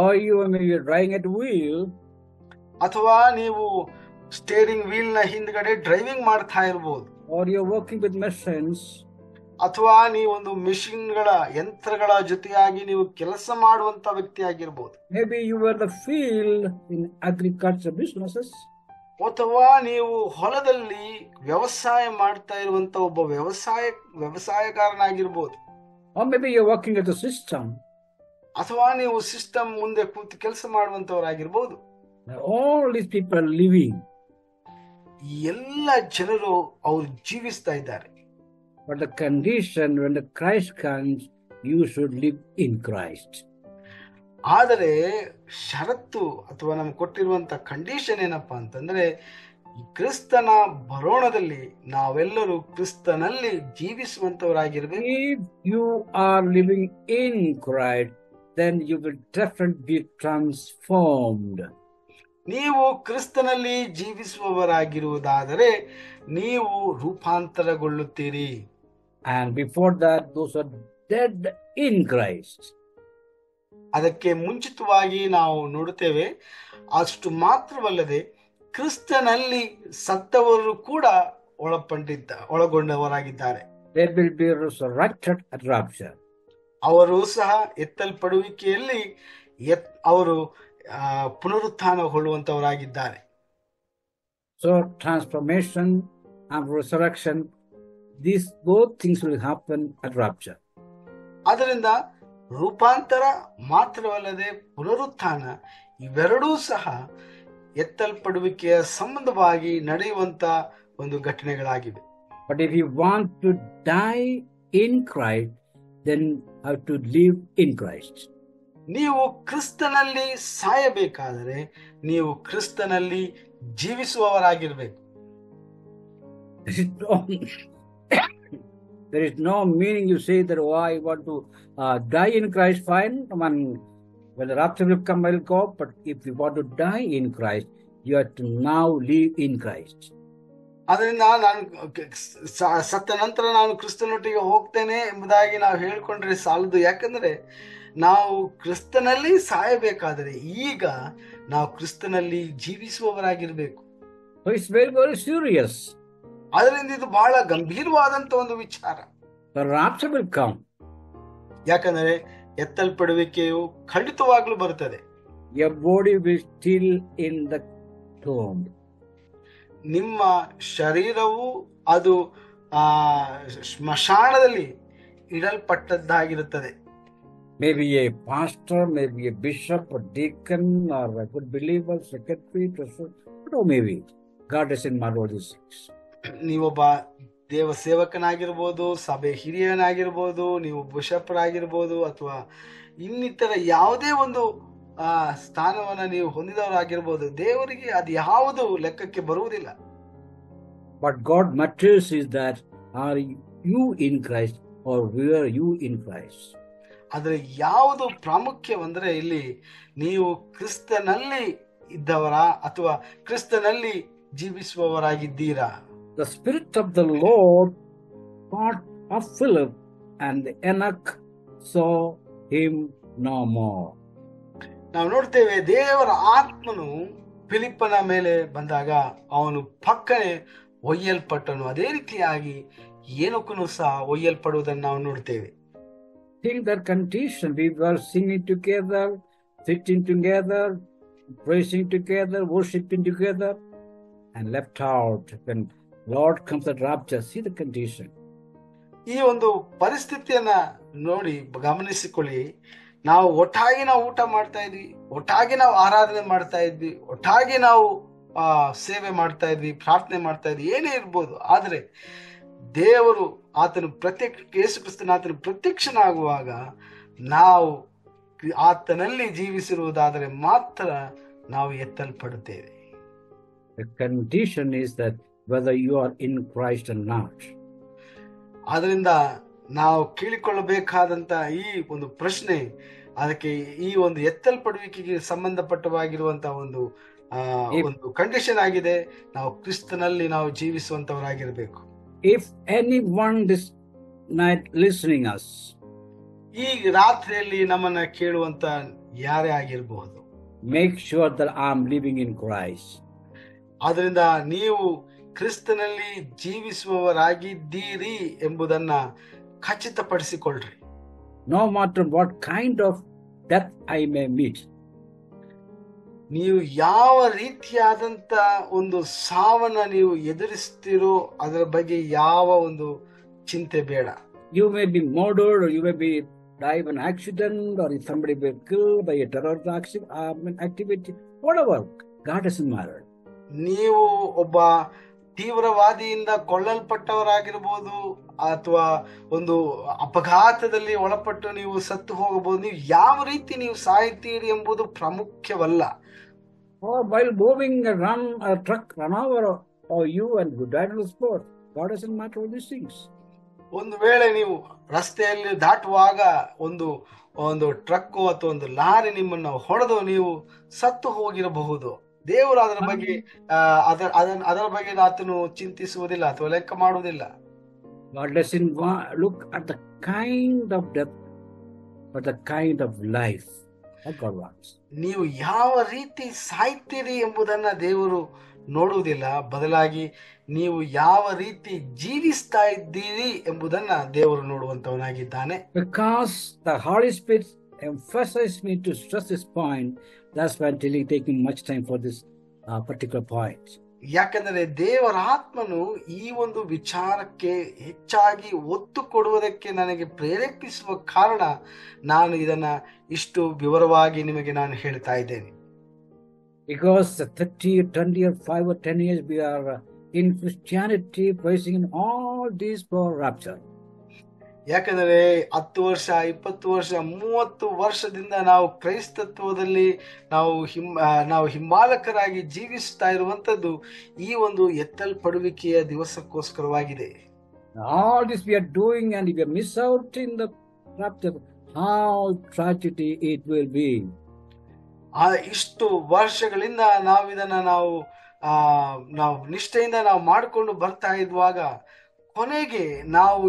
Or you may be driving at wheel. ಅಥವಾ ನೀವು ಸ್ಟೇರಿಂಗ್ ವೀಲ್ ನ ಹಿಂದ್ಗಡೆ ಡ್ರೈವಿಂಗ್ ಮಾಡ್ತಾ ಇರಬಹುದು. Or you are working with machines. ಅಥವಾ ನೀವೊಂದು ಮಿಷಿನ್ಗಳ ಯಂತ್ರಗಳ ಜೊತೆಯಾಗಿ ನೀವು ಕೆಲಸ ಮಾಡುವಂತ ವ್ಯಕ್ತಿ ಆಗಿರಬಹುದು. Maybe you were the field in agriculture businesses. ಅಥವಾ ನೀವು ಹೊಲದಲ್ಲಿ ವ್ಯವಸಾಯ ಮಾಡ್ತಾ ಇರುವಂತ ಒಬ್ಬ ವ್ಯವಸಾಯಗಾರನಾಗಿರ್ಬೋದು. Or maybe you're working at the system. ಅಥವಾ ನೀವು ಸಿಸ್ಟಮ್ ಮುಂದೆ ಕೂತು ಕೆಲಸ ಮಾಡುವಂತವರಾಗಿರ್ಬೋದು. All these people are living. ಎಲ್ಲ ಜನರು ಅವರು ಜೀವಿಸ್ತಾ ಇದ್ದಾರೆ. But the condition when the Christ comes, you should live in Christ. ಆದರೆ ಷರತ್ತು ಅಥವಾ ನಮ್ಗೆ ಕೊಟ್ಟಿರುವಂತ ಕಂಡೀಷನ್ ಏನಪ್ಪಾ ಅಂತಂದ್ರೆ, ಕ್ರಿಸ್ತನ ಬರೋಣದಲ್ಲಿ ನಾವೆಲ್ಲರೂ ಕ್ರಿಸ್ತನಲ್ಲಿ ಜೀವಿಸುವಂತವರಾಗಿರ್ಬೇಕು. If you are living in Christ, then you will definitely be transformed. ನೀವು ಕ್ರಿಸ್ತನಲ್ಲಿ ಜೀವಿಸುವವರಾಗಿರುವುದಾದರೆ ನೀವು ರೂಪಾಂತರಗೊಳ್ಳುತ್ತೀರಿ. And before that, those are dead in Christ. ಅದಕ್ಕೆ ಮುಂಚಿತವಾಗಿ ನಾವು ನೋಡುತ್ತೇವೆ, ಅಷ್ಟು ಮಾತ್ರವಲ್ಲದೆ ಕ್ರಿಸ್ತನಲ್ಲಿ ಸತ್ತವರು ಕೂಡ ಒಳಗೊಂಡವರಾಗಿದ್ದಾರೆ. They will be resurrected at rapture. ಅವರು ಸಹ ಎತ್ತಲ್ಪಡುವಿಕೆಯಲ್ಲಿ ಅವರು ಪುನರುತ್ಥಾನಗೊಳ್ಳುವಂತವರಾಗಿದ್ದಾರೆ. So transformation and resurrection, these both things will happen at rapture. ಆದ್ದರಿಂದ ರೂಪಾಂತರ ಮಾತ್ರವಲ್ಲದೆ ಪುನರುತ್ಥಾನ ಇವೆರಡೂ ಸಹ ಎತ್ತಲ್ಪಡುವಿಕೆಯ ಸಂಬಂಧವಾಗಿ ನಡೆಯುವಂತ ಒಂದು ಘಟನೆಗಳಾಗಿವೆ. But if you want to die in Christ, then have to live in Christ. ನೀವು ಕ್ರಿಸ್ತನಲ್ಲಿ ಸಾಯಬೇಕಾದರೆ ನೀವು ಕ್ರಿಸ್ತನಲ್ಲಿ ಜೀವಿಸುವವರಾಗಿರ್ಬೇಕು. There is no meaning you say that, oh, I want to die in Christ, fine. When the rapture will come, I will go. But if you want to die in Christ, you have to now live in Christ. ಅದರಿಂದ ನಾನು ಸತ್ತ ನಂತರ ನಾನು ಕ್ರಿಸ್ತನೊಟ್ಟಿಗೆ ಹೋಗ್ತೇನೆ ಎಂಬುದಾಗಿ ನಾವು ಹೇಳಿಕೊಂಡ್ರೆ ಸಾಲದು. ಯಾಕಂದ್ರೆ ನಾವು ಕ್ರಿಸ್ತನಲ್ಲಿ ಸಾಯಬೇಕಾದರೆ ಈಗ ನಾವು ಕ್ರಿಸ್ತನಲ್ಲಿ ಜೀವಿಸುವವರಾಗಿರ್ಬೇಕು. So it's very, very serious. ಅದರಿಂದ ಇದು ಬಹಳ ಗಂಭೀರವಾದಂತ ಒಂದು ವಿಚಾರ. The rapture will come. ಯಾಕಂದ್ರೆ ಎತ್ತಲ್ಪಡುವಿಕೆಯು ಖಂಡಿತವಾಗ್ಲೂ ಬರುತ್ತದೆ. Your body will still in the tomb. ನಿಮ್ಮ ಶರೀರವು ಅದು ಸ್ಮಶಾನದಲ್ಲಿ ಇಡಲ್ಪಟ್ಟದ್ದಾಗಿರುತ್ತದೆ. Maybe a pastor, maybe a bishop, or deacon, or a good believer, secretary, treasurer, or maybe God doesn't matter all these things. ನೀವೊಬ್ಬ ದೇವ ಸೇವಕನಾಗಿರ್ಬೋದು, ಸಭೆ ಹಿರಿಯನಾಗಿರ್ಬೋದು, ನೀವು ಬಿಷಪ್ರಾಗಿರ್ಬೋದು, ಅಥವಾ ಇನ್ನಿತರ ಯಾವುದೇ ಒಂದು ಸ್ಥಾನವನ್ನ ನೀವು ಹೊಂದಿದವರಾಗಿರ್ಬೋದು, ದೇವರಿಗೆ ಅದು ಯಾವುದು ಲೆಕ್ಕಕ್ಕೆ ಬರುವುದಿಲ್ಲ. What God matters is that are you in Christ or were you in Christ? ಆದರೆ ಯಾವುದು ಪ್ರಾಮುಖ್ಯವಂದ್ರೆ ಇಲ್ಲಿ ನೀವು ಕ್ರಿಸ್ತನಲ್ಲಿ ಇದ್ದವರಾ ಅಥವಾ ಕ್ರಿಸ್ತನಲ್ಲಿ ಜೀವಿಸುವವರಾಗಿದ್ದೀರಾ. The Spirit of the Lord thought of Philip, and Enoch saw him no more. ನಾವು ನೋಡ್ತೇವೆ ದೇವರ ಆತ್ಮನು ಫಿಲಿಪ್ಪನ ಮೇಲೆ ಬಂದಾಗ ಅವನು ಪಕ್ಕನೆ ಒಯ್ಯಲ್ಪಟ್ಟನು. ಅದೇ ರೀತಿಯಾಗಿ ಏನಕ್ಕೂ ಸಹ ಒಯ್ಯಲ್ಪಡುವುದನ್ನು ನಾವು ನೋಡ್ತೇವೆ. Think that condition, we were singing together, sitting together, praising together, worshiping together, and left out when Lord comes at rapture. See the condition. ಈ ಒಂದು ಪರಿಸ್ಥಿತಿಯನ್ನ ನೋಡಿ ಗಮನಿಸಿಕೊಳ್ಳಿ. ನಾವು ಒಟ್ಟಾಗಿ ನಾವು ಊಟ ಮಾಡ್ತಾ ಇದ್ವಿ, ಒಟ್ಟಾಗಿ ನಾವು ಆರಾಧನೆ ಮಾಡ್ತಾ ಇದ್ವಿ, ಒಟ್ಟಾಗಿ ನಾವು ಸೇವೆ ಮಾಡ್ತಾ ಇದ್ವಿ, ಪ್ರಾರ್ಥನೆ ಮಾಡ್ತಾ ಇದ್ವಿ, ಏನೇ ಇರ್ಬೋದು. ಆದ್ರೆ ದೇವರು ಆತನು ಯೇಸು ಕ್ರಿಸ್ತನ ಆತನು ಪ್ರತ್ಯಕ್ಷನಾಗುವಾಗ ನಾವು ಆತನಲ್ಲಿ ಜೀವಿಸಿರುವುದಾದರೆ ಮಾತ್ರ ನಾವು ಎತ್ತಲ್ಪಡುತ್ತೇವೆ. The condition is that whether you are in Christ or not. ಆದ್ರಿಂದ ನಾವು ಕೇಳಿಕೊಳ್ಳಬೇಕಾದಂತ ಈ ಒಂದು ಪ್ರಶ್ನೆ, ಅದಕ್ಕೆ ಈ ಒಂದು ಎತ್ತಲ್ಪಡುವಿಕೆಗೆ ಸಂಬಂಧಪಟ್ಟವಾಗಿರುವಂತಹ ಒಂದು ಕಂಡೀಷನ್ ಆಗಿದೆ. ನಾವು ಕ್ರಿಸ್ತನಲ್ಲಿ ನಾವು ಜೀವಿಸುವಂತವರಾಗಿರ್ಬೇಕು. If anyone this night listening us, ಈ ರಾತ್ರಿಯಲ್ಲಿ ನಮ್ಮನ್ನ ಕೇಳುವಂತ ಯಾರೇ ಆಗಿರಬಹುದು, make sure that I am living in Christ. ಆದ್ರಿಂದ ನೀವು ಕ್ರಿಸ್ತನಲ್ಲಿ ಜೀವಿಸುವವರಾಗಿದ್ದೀರಿ ಎಂಬುದನ್ನ ಖಚಿತಪಡಿಸಿಕೊಳ್ಳ್ರಿ. No matter what kind of death I may meet. ನೀವು ಯಾವ ರೀತಿಯಾದಂತ ಒಂದು ಸಾವನ್ನ ನೀವು ಎದುರಿಸ್ತೀರೋ ಅದರ ಬಗ್ಗೆ ಯಾವ ಒಂದು ಚಿಂತೆ ಬೇಡ. You may be murdered, or you may be die of an accident, or if somebody be killed by a terrorist activity, whatever. God doesn't matter. ನೀವು ಒಬ್ಬ ತೀವ್ರವಾದಿಯಿಂದ ಕೊಳ್ಳಲ್ಪಟ್ಟವರಾಗಿರ್ಬೋದು, ಅಥವಾ ಒಂದು ಅಪಘಾತದಲ್ಲಿ ಒಳಪಟ್ಟು ನೀವು ಸತ್ತು ಹೋಗಬಹುದು. ನೀವು ಯಾವ ರೀತಿ ನೀವು ಸಾಯ್ತೀರಿ ಎಂಬುದು ಪ್ರಾಮುಖ್ಯವಲ್ಲ. Or while moving a truck run over or you and you died on the spot. God doesn't matter all these things. ಒಂದು ವೇಳೆ ನೀವು ರಸ್ತೆಯಲ್ಲಿ ದಾಟುವಾಗ ಒಂದು ಟ್ರಕ್ ಅಥವಾ ಒಂದು ಲಾರಿ ನಿಮ್ಮನ್ನು ಹೊಡೆದು ನೀವು ಸತ್ತು ಹೋಗಿರಬಹುದು. ದೇವರು ಅದರ ಬಗ್ಗೆ ಅದರ ಬಗ್ಗೆ ಆತನು ಚಿಂತಿಸುವುದಿಲ್ಲ ಅಥವಾ ಲೆಕ್ಕ ಮಾಡುವುದಿಲ್ಲ. God doesn't look at the kind of death, but the kind of life that God wants. ನೀವು ಯಾವ ರೀತಿ ಸಾಯ್ತೀರಿ ಎಂಬುದನ್ನ ದೇವರು ನೋಡುವುದಿಲ್ಲ, ಬದಲಾಗಿ ನೀವು ಯಾವ ರೀತಿ ಜೀವಿಸ್ತಾ ಇದ್ದೀರಿ ಎಂಬುದನ್ನ ದೇವರು ನೋಡುವಂತವನಾಗಿದ್ದಾನೆ. Because the Holy Spirit emphasized me to stress this point, that's why I'm taking much time for this particular point. ಯಾಕಂದರೆ ದೇವರ ಆತ್ಮನು ಈ ಒಂದು ವಿಚಾರಕ್ಕೆ ಹೆಚ್ಚಾಗಿ ಒತ್ತು ಕೊಡುವುದಕ್ಕೆ ನನಗೆ ಪ್ರೇರೇಪಿಸುವ ಕಾರಣ ನಾನು ಇದನ್ನ ಇಷ್ಟು ವಿವರವಾಗಿ ನಿಮಗೆ ನಾನು ಹೇಳ್ತಾ ಇದ್ದೇನೆ. Because 30, 20 or 5 or 10 years we are in Christianity praising in all these for rapture. ಯಾಕಂದರೆ 10 ವರ್ಷ, 20 ವರ್ಷ, 30 ವರ್ಷದಿಂದ ನಾವು ಕ್ರೈಸ್ತತ್ವದಲ್ಲಿ ನಾವು ಹಿಂಬಾಲಕರಾಗಿ ಜೀವಿಸ್ತಾ ಇರುವಂತದ್ದು ಈ ಒಂದು ಎತ್ತಲ್ಪಡುವಿಕೆಯ ದಿವಸಕ್ಕೋಸ್ಕರವಾಗಿದೆ. All this we are doing, and if we miss out in the rapture, how tragedy it will be. ಇಷ್ಟು ವರ್ಷಗಳಿಂದ ನಾವು ನಿಷ್ಠೆಯಿಂದ ನಾವು ಮಾಡಿಕೊಂಡು ಬರ್ತಾ ಇದ್ವಾಗ ಕೊನೆಗೆ ನಾವು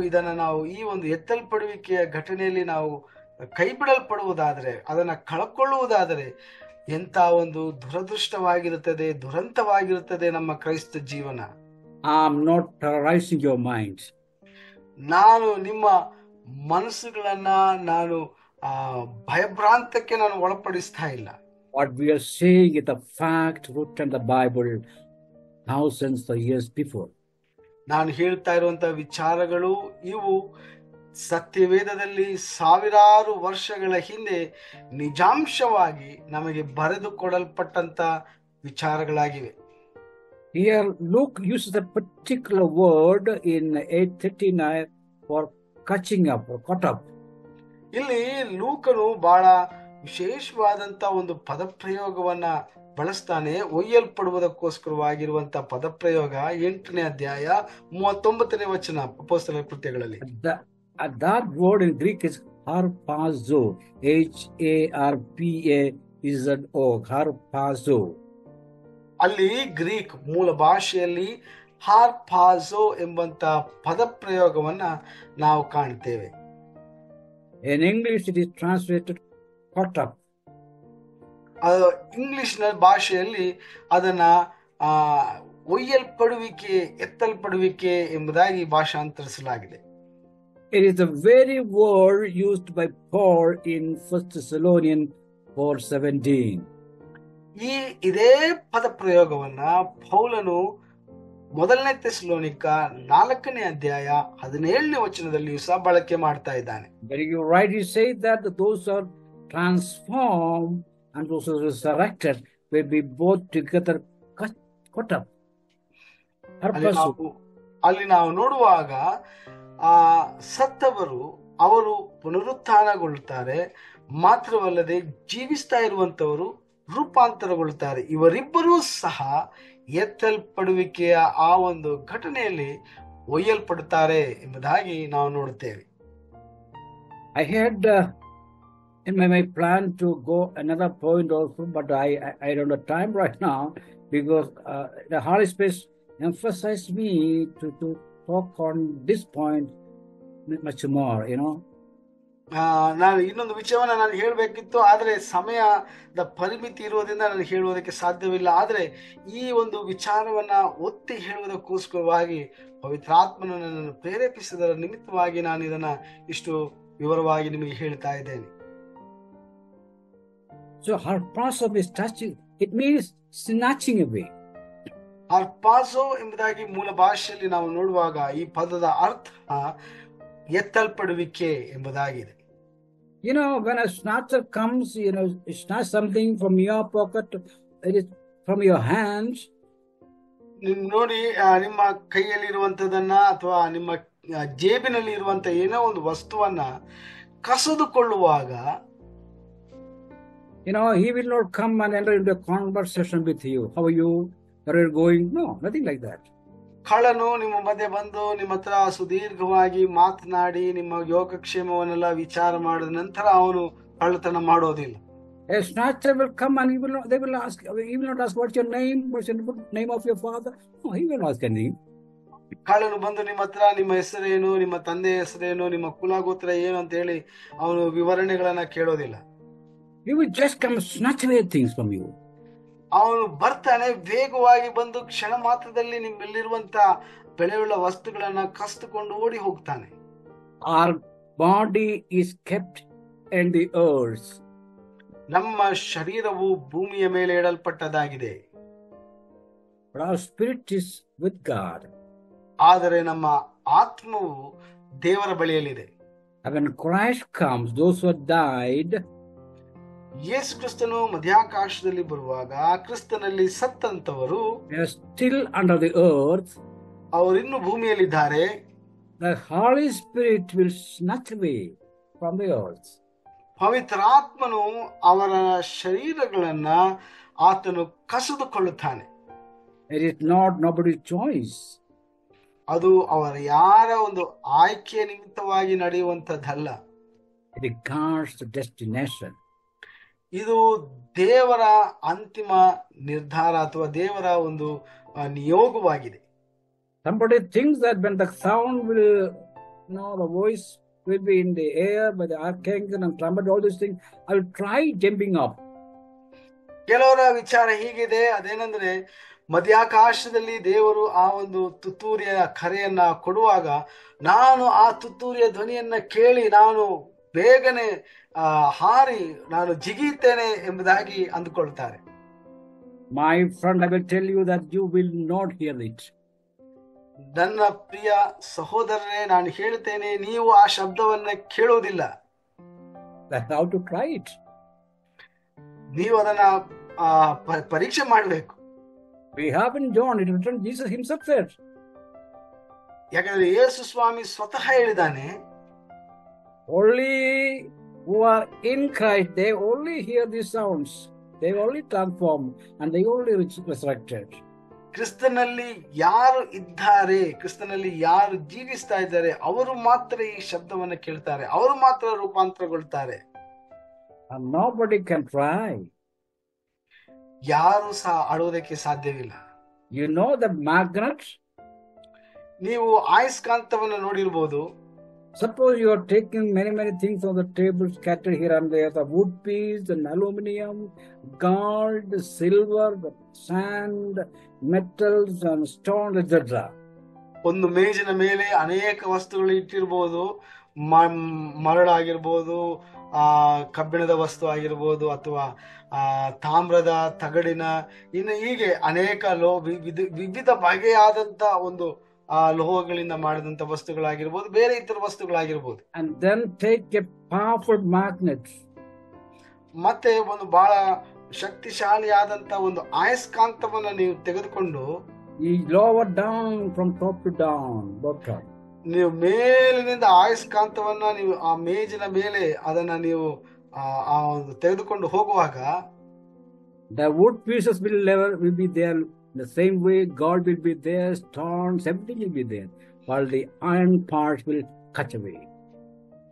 ಈ ಒಂದು ಎತ್ತಲ್ಪಡುವಿಕೆಯ ಘಟನೆಯಲ್ಲಿ ನಾವು ಕೈ ಬಿಡಲ್ಪಡುವುದಾದರೆ, ಅದನ್ನ ಕಳ್ಕೊಳ್ಳುವುದಾದರೆ ಎಂತ ಒಂದು ದುರದೃಷ್ಟವಾಗಿರುತ್ತದೆ, ದುರಂತವಾಗಿರುತ್ತದೆ ನಮ್ಮ ಕ್ರೈಸ್ತ ಜೀವನ. I am not terrorizing your mind. ನಾನು ನಿಮ್ಮ ಮನಸ್ಸುಗಳನ್ನ ಭಯಭ್ರಾಂತಕ್ಕೆ ನಾನು ಒಳಪಡಿಸ್ತಾ ಇಲ್ಲ. What we are saying is the fact written in the Bible thousands of years before. ನಾನು ಹೇಳ್ತಾ ಇರುವಂತಹ ವಿಚಾರಗಳು ಇವು ಸತ್ಯವೇದದಲ್ಲಿ ಸಾವಿರಾರು ವರ್ಷಗಳ ಹಿಂದೆ ನಿಜಾಂಶವಾಗಿ ನಮಗೆ ಬರೆದು ಕೊಡಲ್ಪಟ್ಟಂತ ವಿಚಾರಗಳಾಗಿವೆ. Here Luke uses a particular word in 8:39 for catching up or caught up. ಇಲ್ಲಿ ಲೂಕನು ಬಹಳ ವಿಶೇಷವಾದಂತ ಒಂದು ಪದಪ್ರಯೋಗವನ್ನ ಬಳಸ್ತಾನೆ. ಒಯ್ಯಲ್ಪಡುವುದಕ್ಕೋಸ್ಕರವಾಗಿರುವಂತಹ ಪದಪ್ರಯೋಗ 8ನೇ ಅಧ್ಯಾಯ 39ನೇ ವಚನ ಅಪೊಸ್ತಲರ ಕೃತ್ಯಗಳಲ್ಲಿ. That word in Greek is harpazo, Harpazo, harpazo. ಅಲ್ಲಿ ಗ್ರೀಕ್ ಮೂಲ ಭಾಷೆಯಲ್ಲಿ ಹಾರ್ಪಾಜೋ ಎಂಬಂತ ಪದಪ್ರಯೋಗವನ್ನ ನಾವು ಕಾಣ್ತೇವೆ. In English it is translated caught up. English ಭಾಷೆಯಲ್ಲಿ ಅದನ್ನ ಒಯ್ಯಲ್ಪಡುವಿಕೆ, ಎತ್ತಲ್ಪಡುವಿಕೆ ಎಂಬುದಾಗಿ ಭಾಷಾಂತರಿಸಲಾಗಿದೆ. It is the very word used by Paul in 1 Thessalonians 4:17. ಇದೇ ಪದ ಪ್ರಯೋಗವನ್ನ ಪೌಲನು 1ನೇ ಥೆಸಲೋನಿಕ 4ನೇ ಅಧ್ಯಾಯ 17ನೇ ವಚನದಲ್ಲಿಯೂ ಸಹ ಬಳಕೆ ಮಾಡ್ತಾ ಇದ್ದಾನೆ. Very right, he said that those are transformed and those who are resurrected will be both together caught up. ಅಲ್ಲಿ ನಾವು ನೋಡುವಾಗ ಸತ್ತವರು ಅವರು ಪುನರುತ್ಥಾನಗೊಳ್ಳುತ್ತಾರೆ, ಮಾತ್ರವಲ್ಲದೆ ಜೀವಿಸ್ತಾ ಇರುವಂತವರು ರೂಪಾಂತರಗೊಳ್ಳುತ್ತಾರೆ. ಇವರಿಬ್ಬರೂ ಸಹ ಎತ್ತಲ್ಪಡುವಿಕೆಯ ಆ ಒಂದು ಘಟನೆಯಲ್ಲಿ ಒಯ್ಯಲ್ಪಡುತ್ತಾರೆ ಎಂಬುದಾಗಿ ನಾವು ನೋಡುತ್ತೇವೆ. I had in my plan to go another point also, but I don't have time right now because the Holy Spirit emphasized me to talk on this point much more, ನಾನು ಇನ್ನೊಂದು ವಿಷಯವನ್ನ ನಾನು ಹೇಳಬೇಕಿತ್ತು, ಆದರೆ ಸಮಯದ ಪರಿಮಿತಿ ಇರುವುದರಿಂದ ನಾನು ಹೇಳುವುದಕ್ಕೆ ಸಾಧ್ಯವಿಲ್ಲ. ಆದರೆ ಈ ಒಂದು ವಿಚಾರವನ್ನ ಒತ್ತಿ ಹೇಳುವುದಕ್ಕೋಸ್ಕರವಾಗಿ ಪವಿತ್ರಾತ್ಮನು ನನ್ನನ್ನು ಪ್ರೇರೇಪಿಸಿದರ ನಿಮಿತ್ತವಾಗಿ ನಾನು ಇದನ್ನ ಇಷ್ಟು ವಿವರವಾಗಿ ನಿಮಗೆ ಹೇಳ್ತಾ ಇದ್ದೇನೆ. So harpazo is touching, it means snatching away. harpazo ಎಂಬುದಾಗಿ ಮೂಲ ಭಾಷೆಯಲ್ಲಿ ನಾವು ನೋಡುವಾಗ ಈ ಪದದ ಅರ್ಥ ಎತ್ತಲ್ಪಡುವಿಕೆ ಎಂಬುದಾಗಿದೆ. When a snatcher comes, snatch something from your pocket, it is from your hands. ನೋಡಿ, ನಿಮ್ಮ ಕೈಯಲ್ಲಿ ಇರುವಂತದನ್ನ ಅಥವಾ ನಿಮ್ಮ ಜೇಬಿನಲ್ಲಿ ಇರುವಂತ ಏನೋ ಒಂದು ವಸ್ತುವನ್ನ ಕಸಿದುಕೊಳ್ಳುವಾಗ he will not come and enter into a conversation with you. How are you? Where are you going? No, nothing like that. ಕಳ್ಳನು ನಿಮ್ಮ ಮಧ್ಯೆ ಬಂದು ನಿಮ್ಮ ಹತ್ರ ಸುದೀರ್ಘವಾಗಿ ಮಾತನಾಡಿ ನಿಮ್ಮ ಯೋಗಕ್ಷೇಮವನ್ನೆಲ್ಲ ವಿಚಾರ ಮಾಡಿದ ನಂತರ ಅವನು ಕಳ್ಳತನ ಮಾಡೋದಿಲ್ಲ. A snatcher will come and he will not ask what's your name, what's the name of your father. No, he will not ask anything. ಕಳ್ಳನು ಬಂದು ನಿಮ್ಮ ಹತ್ರ ನಿಮ್ಮ ಹೆಸರೇನು, ನಿಮ್ಮ ತಂದೆ ಹೆಸರೇನು, ನಿಮ್ಮ ಕುಲಗೋತ್ರ ಏನು ಅಂತ ಹೇಳಿ ಅವನು ವಿವರಣೆಗಳನ್ನ ಕೇಳೋದಿಲ್ಲ. He will just come snatch away things from you. ಅವನು ಬರ್ತಾನೆ, ವೇಗವಾಗಿ ಬಂದು ಕ್ಷಣ ಮಾತ್ರದಲ್ಲಿ ನಿಮ್ಮಲ್ಲಿರುವಂತ ಬೆಲೆಯುಳ್ಳ ವಸ್ತುಗಳನ್ನ ಕಸಿದುಕೊಂಡು ಓಡಿ ಹೋಗ್ತಾನೆ. Our body is kept in the earth. ನಮ್ಮ ಶರೀರವು ಭೂಮಿಯ ಮೇಲೆ ಇಡಲ್ಪಟ್ಟದಾಗಿದೆ. But our spirit is with God. ಆದರೆ ನಮ್ಮ ಆತ್ಮವು ದೇವರ ಬಳಿಯಲ್ಲಿದೆ. And when Christ comes, those who have died, ಯೇಸು ಕ್ರಿಸ್ತನು ಮಧ್ಯಾಕಾಶದಲ್ಲಿ ಬರುವಾಗ ಕ್ರಿಸ್ತನಲ್ಲಿ ಸತ್ತಂತವರು they are still under the earth. ಅವರಿನ್ನು ಭೂಮಿಯಲ್ಲಿದ್ದಾರೆ. The Holy Spirit will snatch away from the earth. ಪವಿತ್ರಾತ್ಮನು ಅವರ ಶರೀರಗಳನ್ನ ಆತನು ಕಸಿದುಕೊಳ್ಳುತ್ತಾನೆ. It is not nobody's choice. ಅದು ಅವರ ಯಾರ ಒಂದು ಆಯ್ಕೆಯ ನಿಮಿತ್ತವಾಗಿ ನಡೆಯುವಂತದ್ದಲ್ಲ. It is God's destination. ಇದು ದೇವರ ಅಂತಿಮ ನಿರ್ಧಾರ ಅಥವಾ ದೇವರ ಒಂದು ನಿಯೋಗವಾಗಿದೆ. Somebody thinks that when the sound will, the voice will be in the air by the archangel and trumpet, all these things, I will try jumping up. ಕೆಲವರ ವಿಚಾರ ಹೀಗಿದೆ, ಅದೇನೆಂದ್ರೆ ಮಧ್ಯಾಕಾಶದಲ್ಲಿ ದೇವರು ಆ ಒಂದು ತುತ್ತೂರಿಯ ಕರೆಯನ್ನ ಕೊಡುವಾಗ ನಾನು ಆ ತುತ್ತೂರಿಯ ಧ್ವನಿಯನ್ನ ಕೇಳಿ ನಾನು ಬೇಗನೆ ಹಾರಿ ನಾನು ಜಿಗಿಯುತ್ತೇನೆ ಎಂಬುದಾಗಿ ಅಂದುಕೊಳ್ತಾರೆ. My friend, I will tell you that you will not hear it. ನನ್ನ ಪ್ರಿಯ ಸಹೋದರರೇ, ನಾನು ಹೇಳ್ತೇನೆ, ನೀವು ಆ ಶಬ್ದವನ್ನ ಕೇಳುವುದಿಲ್ಲ. That's how to try it. ನೀವು ಅದನ್ನ ಪರೀಕ್ಷೆ ಮಾಡಬೇಕು. We have in John, it written, Jesus himself said. ಯಾಕಂದ್ರೆ ಯೇಸು ಸ್ವಾಮಿ ಸ್ವತಃ ಹೇಳಿದಾನೆ, only who are in Christ, they only hear these sounds. They only transform and they only resurrected. ಕ್ರಿಸ್ತನಲ್ಲಿ ಯಾರು ಇದ್ದಾರೆ, ಕ್ರಿಸ್ತನಲ್ಲಿ ಯಾರು ಜೀವಿಸ್ತಾ ಇದ್ದಾರೆ, ಅವರು ಮಾತ್ರ ಈ ಶಬ್ದವನ್ನ ಕೇಳ್ತಾರೆ, ಅವರು ಮಾತ್ರ ರೂಪಾಂತರಗೊಳ್ತಾರೆ. And nobody can try. ಯಾರು ಸಹ ಆಡುವುದಕ್ಕೆ ಸಾಧ್ಯವಿಲ್ಲ. You know the magnet? ನೀವು ಆಯಸ್ಕಾಂತವನ್ನು ನೋಡಿರ್ಬೋದು. Suppose you are taking many things on the table scattered here and there, the wood piece and aluminum, gold, silver, sand, metals and stone, etc. ಒಂದು ಮೇಜಿನ ಮೇಲೆ ಅನೇಕ ವಸ್ತುಗಳು ಇಟ್ಟಿರ್ಬೋದು, ಮರಳಾಗಿರ್ಬೋದು, ಕಬ್ಬಿಣದ ವಸ್ತು ಆಗಿರ್ಬೋದು, ಅಥವಾ ತಾಮ್ರದ, ತಗಡಿನ, ಇನ್ನು ಹೀಗೆ ಅನೇಕ ವಿವಿಧ ಬಗೆಯಾದಂತ ಒಂದು ಲೋಹಗಳಿಂದ ಮಾಡಿದಂತ ವಸ್ತುಗಳಾಗಿರ್ಬೋದು, ಬೇರೆ ಇತರ ವಸ್ತುಗಳಾಗಿರ್ಬೋದು. And then take a powerful magnet. ಮತ್ತೆ ಒಂದು ಬಹಳ ಶಕ್ತಿಶಾಲಿಯಾದಂತ ಒಂದು ಆಯಸ್ಕಾಂತವನ್ನ ನೀವು ತೆಗೆದುಕೊಂಡು you lower down from top to down, bottom. ನೀವು ಮೇಲಿನಿಂದ ಆಯಸ್ಕಾಂತವನ್ನ ನೀವು ಆ ಮೇಜಿನ ಮೇಲೆ ಅದನ್ನ ನೀವು ಆ ಒಂದು ತೆಗೆದುಕೊಂಡು ಹೋಗುವಾಗ the wood pieces will be there. The same way God will be there, stones, everything will be there, while the iron parts will cut away.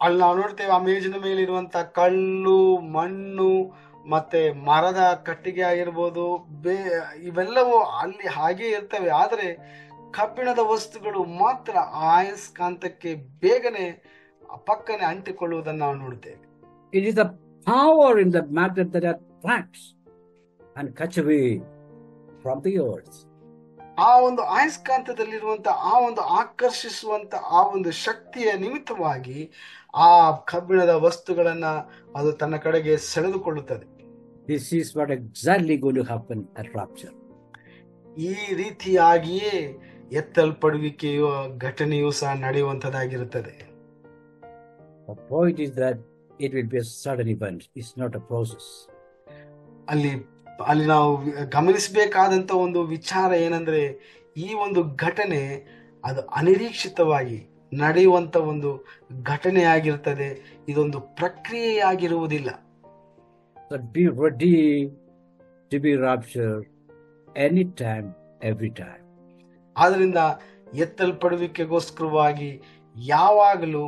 ಅಲ್ಲಿ ನಾವು ನೋಡ್ತೇವೆ, ಆ ಮೇಜಿನ ಮೇಲೆ ಇರುವಂತ ಕಲ್ಲು, ಮಣ್ಣು, ಮತ್ತೆ ಮರದ ಕಟ್ಟಿಗೆ ಆಗಿರ್ಬೋದು, ಇವೆಲ್ಲವೂ ಅಲ್ಲಿ ಹಾಗೆ ಇರ್ತವೆ. ಆದರೆ ಕಬ್ಬಿಣದ ವಸ್ತುಗಳು ಮಾತ್ರ ಆಯಸ್ಕಾಂತಕ್ಕೆ ಬೇಗನೆ ಪಕ್ಕನೆ ಅಂಟಿಕೊಳ್ಳುವುದನ್ನು ನಾವು ನೋಡ್ತೇವೆ. It is the power in the magnet that attracts and cuts away from the earth. ಆ ಒಂದು ಆಯಸ್ಕಾಂತದಲ್ಲಿರುವಂತ ಆ ಒಂದು ಆಕರ್ಷಿಸುವಂತ ಆ ಒಂದು ಶಕ್ತಿಯ ನಿಮಿತ್ತವಾಗಿ ಆ ಕಬ್ಬಿಣದ ವಸ್ತುಗಳನ್ನ ಅದು ತನ್ನ ಕಡೆಗೆ ಸೆಳೆದುಕೊಳ್ಳುತ್ತದೆ. This is what exactly going to happen at rapture. ಈ ರೀತಿಯಾಗಿಯೇ ಎತ್ತಲ್ಪಡುವಿಕೆಯ ಘಟನೆಯೂ ಸಹ ನಡೆಯುವಂತದ್ದಾಗಿರುತ್ತದೆ. The point is that it will be a sudden event. It's not a process. ಅಲ್ಲಿ ನಾವು ಗಮನಿಸಬೇಕಾದಂತ ಒಂದು ವಿಚಾರ ಏನಂದ್ರೆ, ಈ ಒಂದು ಘಟನೆ ಅದು ಅನಿರೀಕ್ಷಿತವಾಗಿ ನಡೆಯುವಂತ ಒಂದು ಘಟನೆಯಾಗಿರ್ತದೆ. ಇದೊಂದು ಪ್ರಕ್ರಿಯೆಯಾಗಿರುವುದಿಲ್ಲ. So be ready to be raptured anytime, every time. ಆದ್ರಿಂದ ಎತ್ತಲ್ಪಡುವಿಕೆಗೋಸ್ಕರವಾಗಿ ಯಾವಾಗಲೂ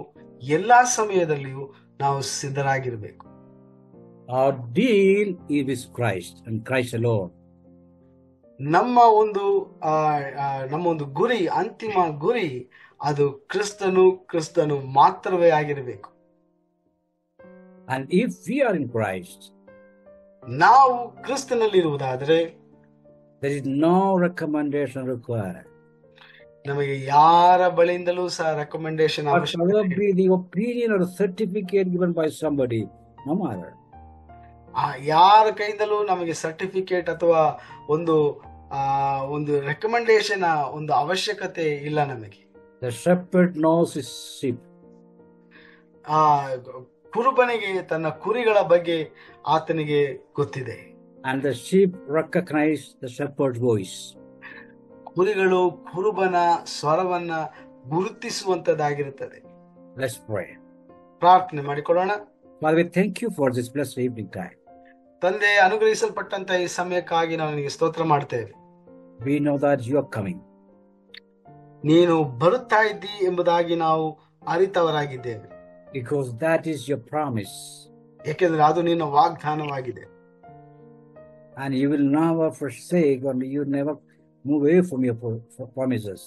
ಎಲ್ಲಾ ಸಮಯದಲ್ಲಿಯೂ ನಾವು ಸಿದ್ಧರಾಗಿರ್ಬೇಕು. Our deal is with Christ and Christ alone. ನಮ್ಮ ಒಂದು ಗುರಿ, ಅಂತಿಮ ಗುರಿ ಅದು ಕ್ರಿಸ್ತನು ಮಾತ್ರವೇ ಆಗಿರಬೇಕು. And if we are in Christ, ನಾವು ಕ್ರಿಸ್ತನಲ್ಲಿರುವುದಾದರೆ, There is no recommendation required. ನಮಗೆ ಯಾರ ಬಳಿಯಿಂದಲೂ ಸಹ recommendation Whatever be the opinion or certificate given by somebody, no matter. ಯಾರ ಕೈಯಿಂದಲೂ ನಮಗೆ ಸರ್ಟಿಫಿಕೇಟ್ ಅಥವಾ ಒಂದು ರೆಕಮೆಂಡೇಶನ್ ಒಂದು ಅವಶ್ಯಕತೆ ಇಲ್ಲ ನಮಗೆ. The shepherd knows his sheep. ಕುರುಬನಿಗೆ ತನ್ನ ಕುರಿಗಳ ಬಗ್ಗೆ ಆತನಿಗೆ ಗೊತ್ತಿದೆ. And the sheep recognize the shepherd's voice. ಕುರಿಗಳು ಕುರುಬನ ಸ್ವರವನ್ನ ಗುರುತಿಸುವಂತದ್ದಾಗಿರುತ್ತದೆ. Let's pray. ಪ್ರಾರ್ಥನೆ ಮಾಡಿಕೊಳ್ಳೋಣ. Father, we thank you for this blessed evening time. ತಂದೆ, ಅನುಗ್ರಹಿಸಲ್ಪಟ್ಟಂತ ಈ ಸಮಯಕ್ಕಾಗಿ ನಾವು ನಿನಗೆ ಸ್ತೋತ್ರ ಮಾಡ್ತೇವೆ. We know that you are coming. ನೀನು ಬರುತ್ತಾ ಇದ್ದಿ ಎಂಬುದಾಗಿ ನಾವು ಅರಿತವರಾಗಿದ್ದೇವೆ. Because that is your promise. ಏಕೆಂದರೆ ಅದು ನಿನ್ನ ವಾಗ್ದಾನವಾಗಿದೆ. And you will never forsake or you never move away from your promises.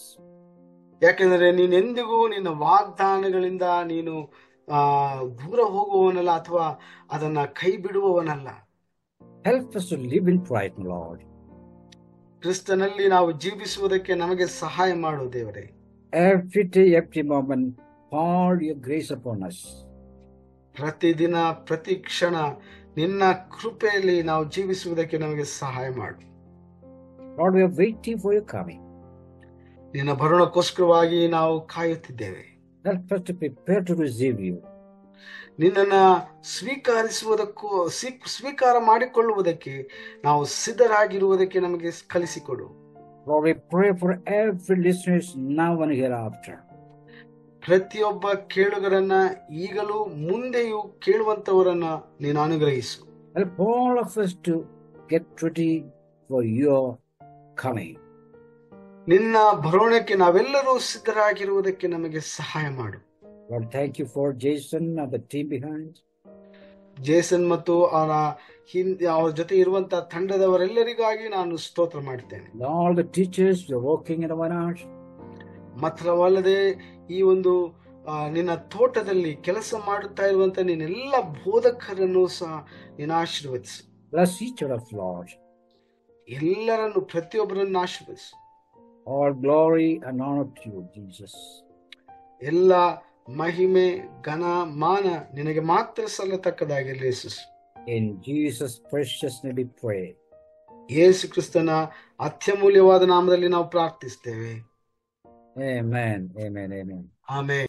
ಯಾಕೆಂದರೆ ನೀನೆಂದಿಗೂ ನಿನ್ನ ವಾಗ್ದಾನಗಳಿಂದ ನೀನು ದೂರ ಹೋಗುವವನಲ್ಲ ಅಥವಾ ಅದನ್ನ ಕೈ ಬಿಡುವವನಲ್ಲ. Help us to live in Christ, Lord. ಕ್ರಿಸ್ತನಲ್ಲಿ ನಾವು ಜೀವಿಸುವುದಕ್ಕೆ ನಮಗೆ ಸಹಾಯ ಮಾಡು ದೇವರೇ. Every day, every moment, pour your grace upon us. ಪ್ರತಿದಿನ ಪ್ರತಿ ಕ್ಷಣ ನಿನ್ನ ಕೃಪೆಯಲ್ಲಿ ನಾವು ಜೀವಿಸುವುದಕ್ಕೆ ನಮಗೆ ಸಹಾಯ ಮಾಡು. Lord, we are waiting for your coming. ನಿನ್ನ ಬರುಣಕ್ಕೋಸ್ಕರವಾಗಿ ನಾವು ಕಾಯುತ್ತಿದ್ದೇವೆ. Help us to prepare to receive you. ನಿನ್ನನ್ನು ಸ್ವೀಕಾರ ಮಾಡಿಕೊಳ್ಳುವುದಕ್ಕೆ ನಾವು ಸಿದ್ಧರಾಗಿರುವುದಕ್ಕೆ ನಮಗೆ ಕಲಿಸಿಕೊಡು. Lord, we pray for every listener now and hereafter. ಪ್ರತಿಯೊಬ್ಬ ಕೇಳುಗರನ್ನ ಈಗಲೂ ಮುಂದೆಯೂ ಕೇಳುವಂತವರನ್ನ ನೀನು ಅನುಗ್ರಹಿಸು. Help all of us to get ready for your coming. ನಿನ್ನ ಬರೋಣಕ್ಕೆ ನಾವೆಲ್ಲರೂ ಸಿದ್ಧರಾಗಿರುವುದಕ್ಕೆ ನಮಗೆ ಸಹಾಯ ಮಾಡು. Lord, thank you for Jason and the team behind. Jason ಮತ್ತು ಅವ್ರ ಜೊತೆ ಇರುವಂತ ತಂಡದವರೆಲ್ಲರಿಗಾಗಿ ನಾನು ಸ್ತೋತ್ರ ಮಾಡ್ತೇನೆ. All the teachers who are working in our hearts. ಮಾತ್ರವಲ್ಲದೆ ಈ ಒಂದು ನಿನ್ನ ತೋಟದಲ್ಲಿ ಕೆಲಸ ಮಾಡುತ್ತಾ ಇರುವಂತ ನಿನ್ನೆಲ್ಲ ಬೋಧಕರನ್ನು ಸಹ ನೀನು ಆಶೀರ್ವದಿಸು. Bless each of us, Lord. ಎಲ್ಲರನ್ನು ಪ್ರತಿಯೊಬ್ಬರನ್ನು ಆಶೀರ್ವದಿಸು. All glory and honor to you, Jesus. ಎಲ್ಲ ಮಹಿಮೆ ಘನ ಮಾನ ನಿನಗೆ ಮಾತ್ರ ಸಲ್ಲತಕ್ಕದಾಗಿರಲಿ ಯೇಸು. In Jesus' precious name we pray. ಯೇಸು ಕ್ರಿಸ್ತನ ಅತ್ಯಮೂಲ್ಯವಾದ ನಾಮದಲ್ಲಿ ನಾವು ಪ್ರಾರ್ಥಿಸ್ತೇವೆ. Amen. Amen. Amen. ಆಮೆನ್.